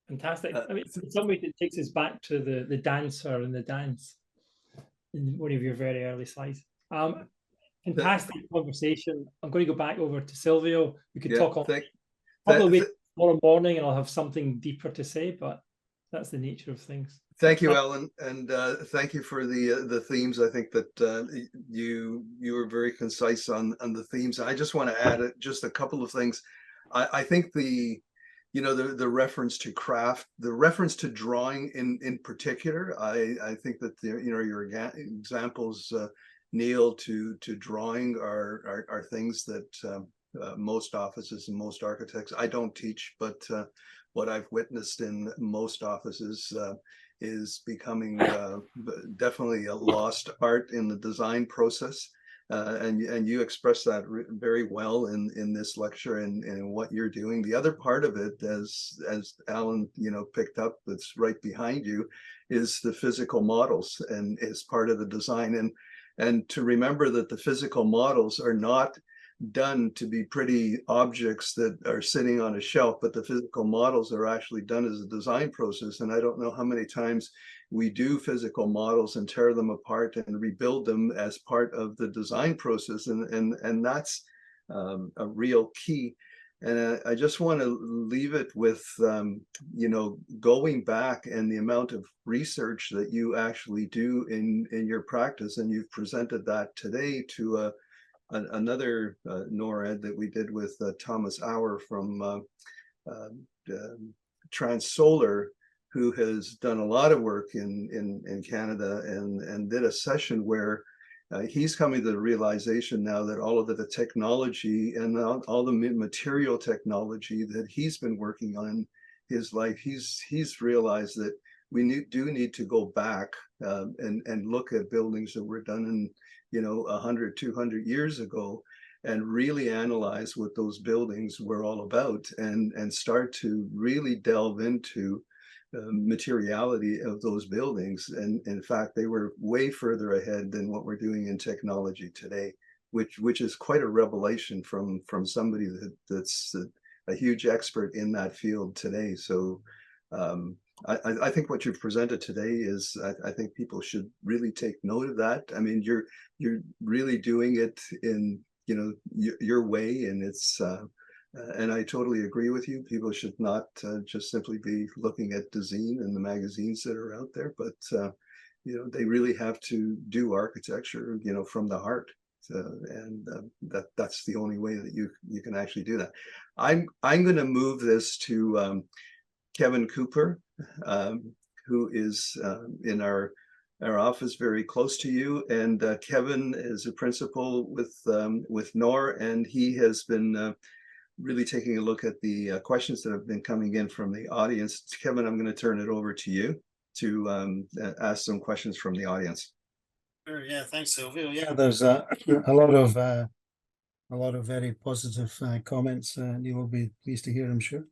Fantastic. I mean, in some ways, it takes us back to the dancer and the dance in one of your very early slides. Fantastic conversation. I'm going to go back over to Silvio. We could talk on probably tomorrow morning, and I'll have something deeper to say, but that's the nature of things. Thank you, Ellen, and thank you for the themes. I think that you were very concise on the themes. I just want to add just a couple of things. I think the reference to craft, the reference to drawing in particular, I think that your examples, Neil, to drawing are things that most offices and most architects, I don't teach, but what I've witnessed in most offices is becoming definitely a lost art in the design process. And you express that very well in this lecture and what you're doing. The other part of it, as Alan picked up, that's right behind you, is the physical models and is part of the design. And to remember that the physical models are not done to be pretty objects that are sitting on a shelf, but the physical models are actually done as a design process. And I don't know how many times we do physical models and tear them apart and rebuild them as part of the design process. And that's a real key. And I just want to leave it with, going back and the amount of research that you actually do in your practice. And you've presented that today to another NORR that we did with Thomas Auer from TransSolar, who has done a lot of work in Canada and did a session where he's coming to the realization now that all of the technology and all the material technology that he's been working on his life, he's realized that we do need to go back and look at buildings that were done in 100, 200 years ago, and really analyze what those buildings were all about, and start to really delve into the materiality of those buildings. And in fact, they were way further ahead than what we're doing in technology today, which is quite a revelation from somebody that's a huge expert in that field today. So I think what you've presented today is, I think people should really take note of that. I mean, you're really doing it in your way, and it's and I totally agree with you. People should not just simply be looking at Design and the magazines that are out there, but they really have to do architecture from the heart. And that's the only way that you can actually do that. I'm going to move this to Kevin Cooper, who is in our office very close to you. And Kevin is a principal with NORR, and he has been really taking a look at the questions that have been coming in from the audience. Kevin, I'm going to turn it over to you to ask some questions from the audience. Sure, yeah, thanks, Silvio. Yeah, there's a lot of very positive comments. You will be pleased to hear, I'm sure.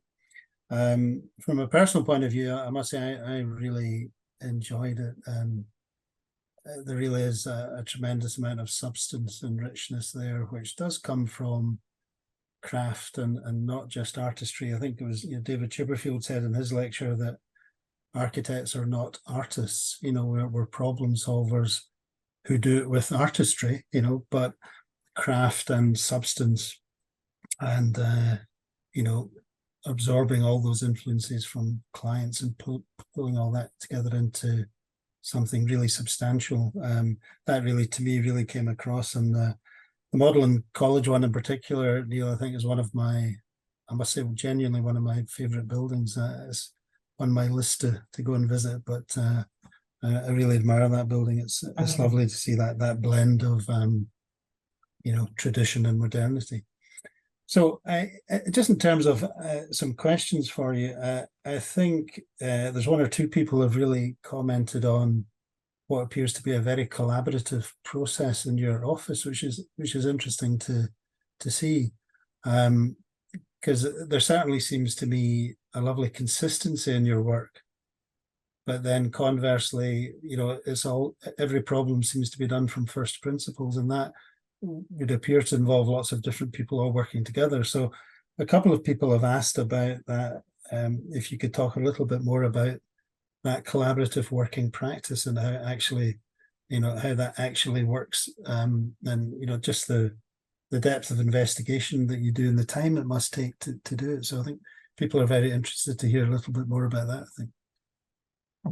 From a personal point of view, I must say I really enjoyed it. There really is a tremendous amount of substance and richness there, which does come from craft and not just artistry. I think it was David Chipperfield said in his lecture that architects are not artists. We're problem solvers who do it with artistry, you know, but craft and substance, and you know, absorbing all those influences from clients and pulling all that together into something really substantial. That really, to me, really came across. And the Magdalen College one in particular, Neil, I think is one of my, I must say, genuinely one of my favourite buildings. It's on my list to go and visit, but I really admire that building. It's lovely to see that blend of you know, tradition and modernity. So just in terms of some questions for you, I think there's one or two people have really commented on what appears to be a very collaborative process in your office, which is interesting to see, because there certainly seems to be a lovely consistency in your work. But then conversely, you know, every problem seems to be done from first principles, and that would appear to involve lots of different people all working together. So a couple of people have asked about that, if you could talk a little bit more about that collaborative working practice and how actually, you know, how that actually works, and, you know, just the depth of investigation that you do and the time it must take to do it. So I think people are very interested to hear a little bit more about that, I think.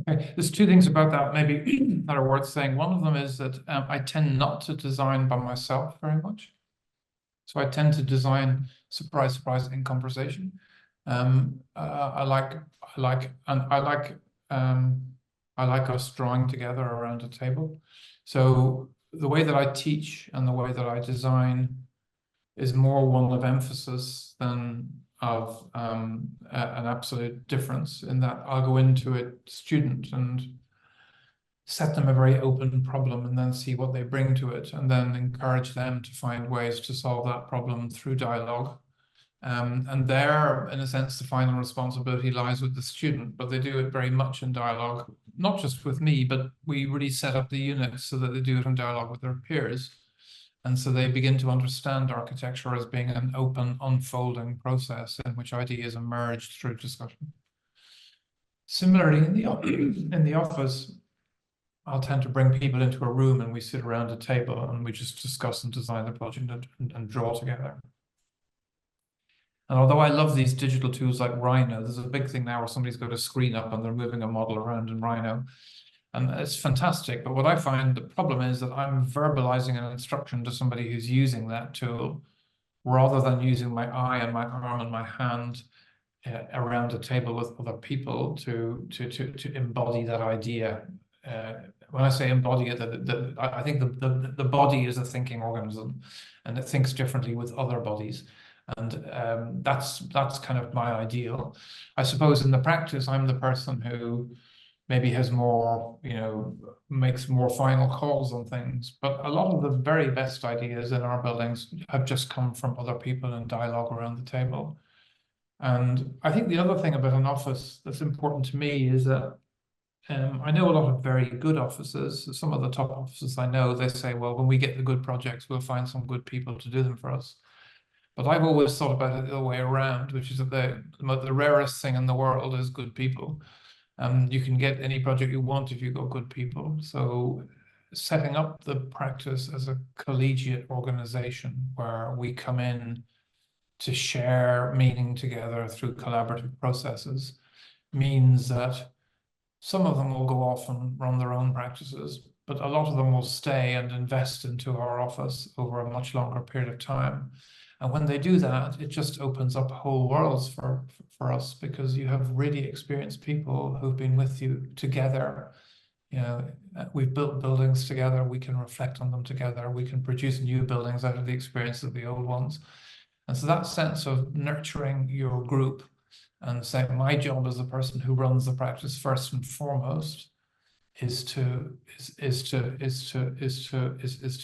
Okay, there's two things about that maybe that are worth saying. One of them is that I tend not to design by myself very much. So I tend to design surprise, surprise in conversation. I like us drawing together around a table. So the way that I teach and the way that I design is more one of emphasis than of an absolute difference, in that I'll go into a student and set them a very open problem and then see what they bring to it, and then encourage them to find ways to solve that problem through dialogue. And there, in a sense, the final responsibility lies with the student, but they do it very much in dialogue, not just with me, but we really set up the units so that they do it in dialogue with their peers. And so they begin to understand architecture as being an open, unfolding process in which ideas emerge through discussion. Similarly, in the office, I'll tend to bring people into a room and we sit around a table and we just discuss and design the project and draw together. And although I love these digital tools like Rhino, there's a big thing now where somebody's got a screen up and they're moving a model around in Rhino. And it's fantastic. But what I find the problem is that I'm verbalizing an instruction to somebody who's using that tool, rather than using my eye and my arm and my hand around a table with other people to embody that idea. When I say embody it, I think the body is a thinking organism, and it thinks differently with other bodies. And that's kind of my ideal. I suppose in the practice, I'm the person who maybe has more, you know, makes more final calls on things. But a lot of the very best ideas in our buildings have just come from other people in dialogue around the table. And I think the other thing about an office that's important to me is that I know a lot of very good offices. Some of the top offices I know, they say, well, when we get the good projects, we'll find some good people to do them for us. But I've always thought about it the other way around, which is that the rarest thing in the world is good people. You can get any project you want if you've got good people. So setting up the practice as a collegiate organization where we come in to share meaning together through collaborative processes means that some of them will go off and run their own practices, but a lot of them will stay and invest into our office over a much longer period of time. And when they do that, it just opens up whole worlds for us, because you have really experienced people who've been with you together. You know, we've built buildings together, we can reflect on them together, we can produce new buildings out of the experience of the old ones. And so that sense of nurturing your group and saying, my job as the person who runs the practice first and foremost is to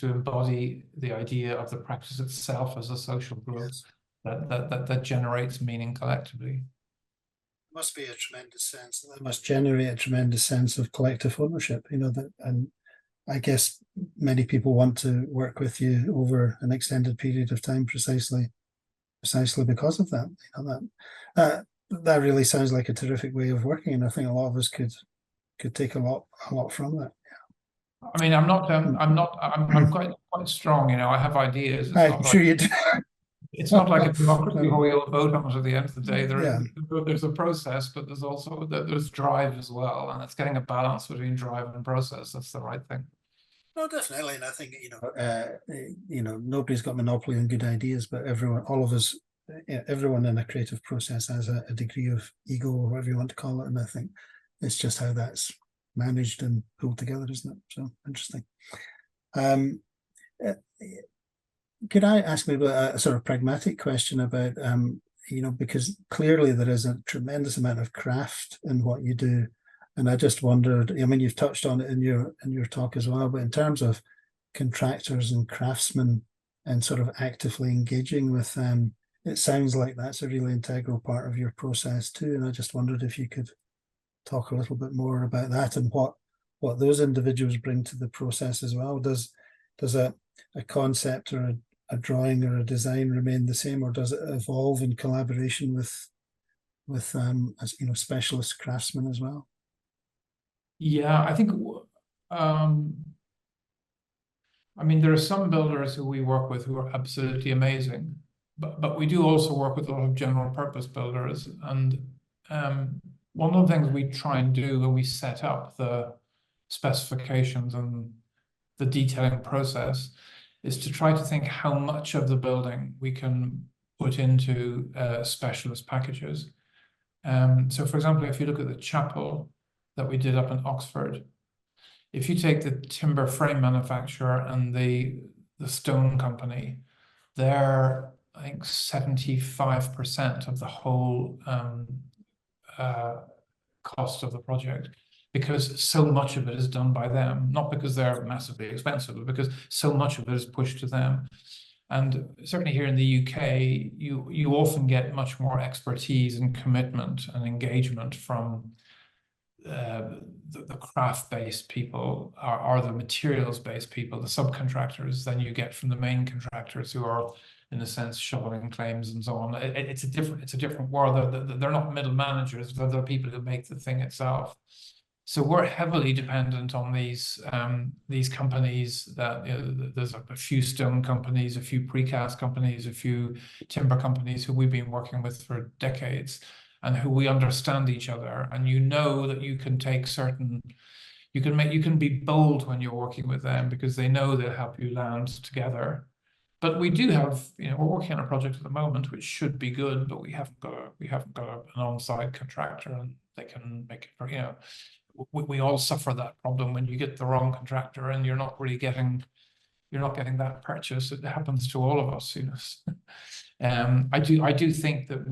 embody the idea of the practice itself as a social group. Yes. that generates meaning collectively. Must be a tremendous sense. That must generate a tremendous sense of collective ownership. You know, that, and I guess many people want to work with you over an extended period of time precisely because of that. You know, that really sounds like a terrific way of working, and I think a lot of us could take a lot from that. I mean, I'm quite strong, you know, I have ideas. It's I'm not sure like, you do. it's not like a democracy where we all vote on it at the end of the day. Yeah. There's a process, but there's also, there's drive as well. And it's getting a balance between drive and process. That's the right thing. No, definitely, and I think nobody's got monopoly on good ideas, but all of us, everyone in a creative process has a degree of ego, or whatever you want to call it, and I think it's just how that's managed and pulled together, isn't it? So interesting. Could I ask maybe a sort of pragmatic question about because clearly there is a tremendous amount of craft in what you do. And I just wondered, I mean, you've touched on it in your talk as well, but in terms of contractors and craftsmen and sort of actively engaging with them, it sounds like that's a really integral part of your process too. And I just wondered if you could talk a little bit more about that and what those individuals bring to the process as well. Does a concept or a drawing or a design remain the same, or does it evolve in collaboration with specialist craftsmen as well? Yeah, I think, I mean, there are some builders who we work with who are absolutely amazing, but we do also work with a lot of general purpose builders. And one of the things we try and do when we set up the specifications and the detailing process is to try to think how much of the building we can put into specialist packages. So for example, if you look at the chapel that we did up in Oxford, if you take the timber frame manufacturer and the stone company, they're, I think, 75% of the whole cost of the project, because so much of it is done by them, not because they're massively expensive, but because so much of it is pushed to them. And certainly here in the UK, you often get much more expertise and commitment and engagement from the craft-based people or the materials-based people, the subcontractors, than you get from the main contractors who are, in a sense, shoveling claims and so on. It's a different world. They're not middle managers, they're the people who make the thing itself. So we're heavily dependent on these companies. That there's a few stone companies, a few precast companies, a few timber companies who we've been working with for decades, and who we understand each other. And you know that you can take certain, you can be bold when you're working with them because they know they'll help you land together. But we do have, we're working on a project at the moment which should be good, but we haven't got an on-site contractor, and they can make it. We all suffer that problem when you get the wrong contractor and you're not getting that purchase. It happens to all of us, I do think that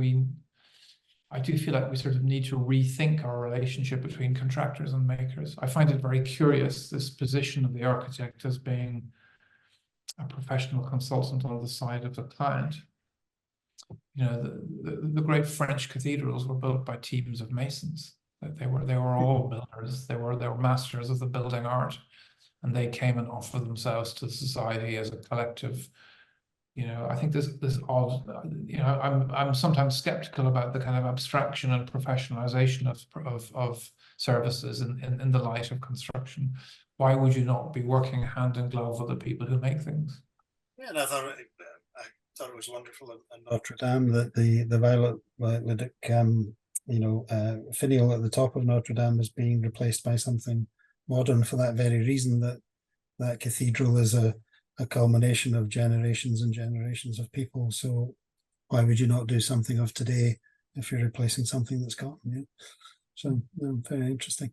I do feel like we sort of need to rethink our relationship between contractors and makers. I find it very curious, this position of the architect as being a professional consultant on the side of the client. The great French cathedrals were built by teams of masons. They were all builders. They were masters of the building art, and they came and offered themselves to society as a collective. I think this odd. I'm sometimes skeptical about the kind of abstraction and professionalization of services in the light of construction. Why would you not be working hand in glove with the people who make things? Yeah, and I thought it was wonderful in Notre Dame that the violet finial at the top of Notre Dame is being replaced by something modern for that very reason, that cathedral is a culmination of generations and generations of people. So why would you not do something of today if you're replacing something that's gone? Yeah. So very interesting.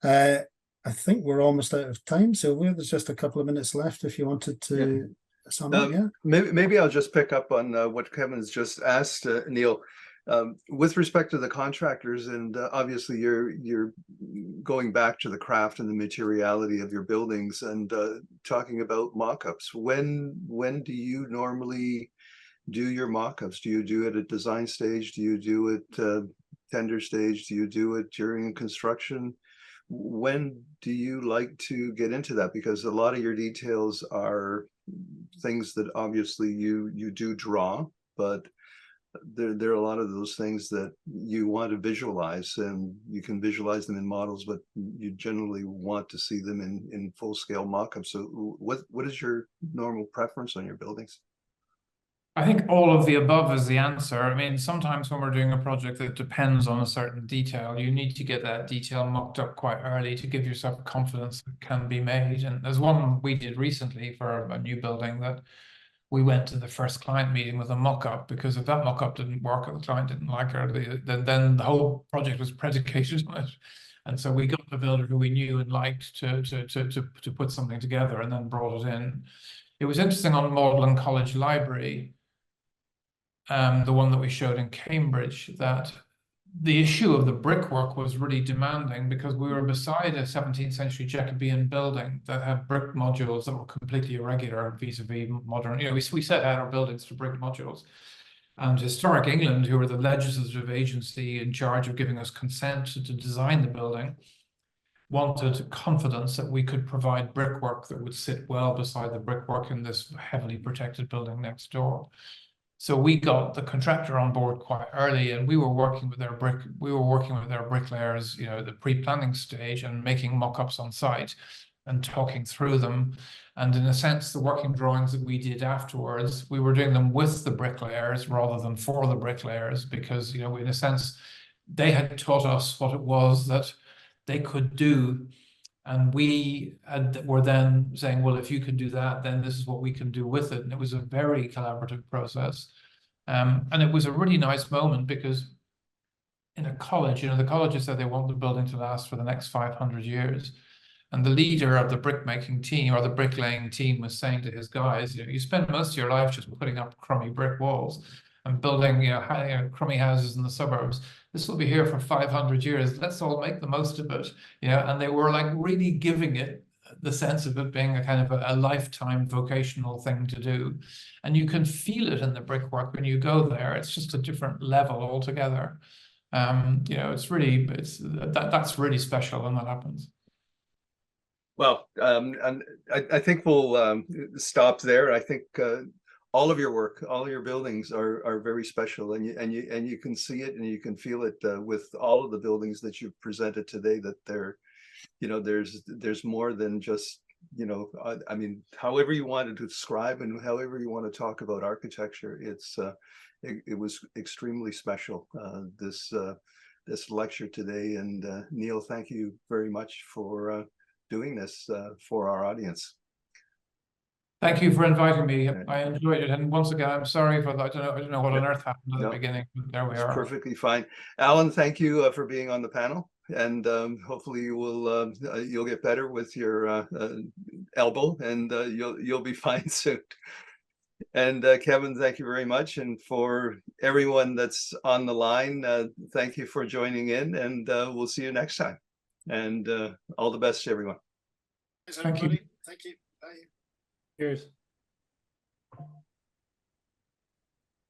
I think we're almost out of time, Sylvia. There's just a couple of minutes left if you wanted to sum up. Yeah. Maybe I'll just pick up on what Kevin's just asked, Neil. With respect to the contractors, and obviously you're going back to the craft and the materiality of your buildings, and talking about mock-ups. When do you normally do your mock-ups? Do you do it at design stage? Do you do it tender stage? Do you do it during construction? When do you like to get into that? Because a lot of your details are things that obviously you do draw, but there are a lot of those things that you want to visualize, and you can visualize them in models, but you generally want to see them in full scale mock-ups. So what is your normal preference on your buildings? I think all of the above is the answer. I mean, sometimes when we're doing a project that depends on a certain detail, you need to get that detail mocked up quite early to give yourself confidence that can be made. And there's one we did recently for a new building that we went to the first client meeting with a mock-up, because if that mock-up didn't work or the client didn't like it, then the whole project was predicated on it. And so we got the builder who we knew and liked to put something together, and then brought it in. It was interesting on Magdalen College Library, the one that we showed in Cambridge, that the issue of the brickwork was really demanding, because we were beside a 17th century Jacobean building that had brick modules that were completely irregular vis-a-vis modern. You know, we set out our buildings to brick modules. And Historic England, who were the legislative agency in charge of giving us consent to design the building, wanted confidence that we could provide brickwork that would sit well beside the brickwork in this heavily protected building next door. So we got the contractor on board quite early, and we were working with their bricklayers, you know, at the pre-planning stage, and making mock-ups on site and talking through them. And in a sense, the working drawings that we did afterwards, we were doing them with the bricklayers rather than for the bricklayers, because, you know, in a sense, they had taught us what it was that they could do. And we were then saying, well, if you can do that, then this is what we can do with it. And it was a very collaborative process. And it was a really nice moment, because in a college, you know, the colleges said they want the building to last for the next 500 years. And the leader of the brickmaking team, or the bricklaying team, was saying to his guys, you know, you spend most of your life just putting up crummy brick walls and building, you know, crummy houses in the suburbs. This will be here for 500 years. Let's all make the most of it, you know. And they were like really giving it the sense of it being a kind of a lifetime vocational thing to do. And you can feel it in the brickwork when you go there. It's just a different level altogether. You know, that's really special when that happens. Well, and I think we'll stop there. I think all of your work, all of your buildings are very special, and you can see it and you can feel it with all of the buildings that you've presented today. That they're, you know, there's more than just, you know, I mean, however you want to describe and however you want to talk about architecture, it was extremely special, this lecture today. And Niall, thank you very much for doing this for our audience. Thank you for inviting me. I enjoyed it, and once again, I'm sorry for that. I don't know what on earth happened at the beginning, but there we are. Perfectly fine. Alan, thank you for being on the panel, and hopefully you'll get better with your elbow, and you'll be fine soon. And Kevin, thank you very much, and for everyone that's on the line, thank you for joining in, and we'll see you next time. And all the best to everyone. Thanks, everybody. Thank you. Thank you. Bye. Cheers.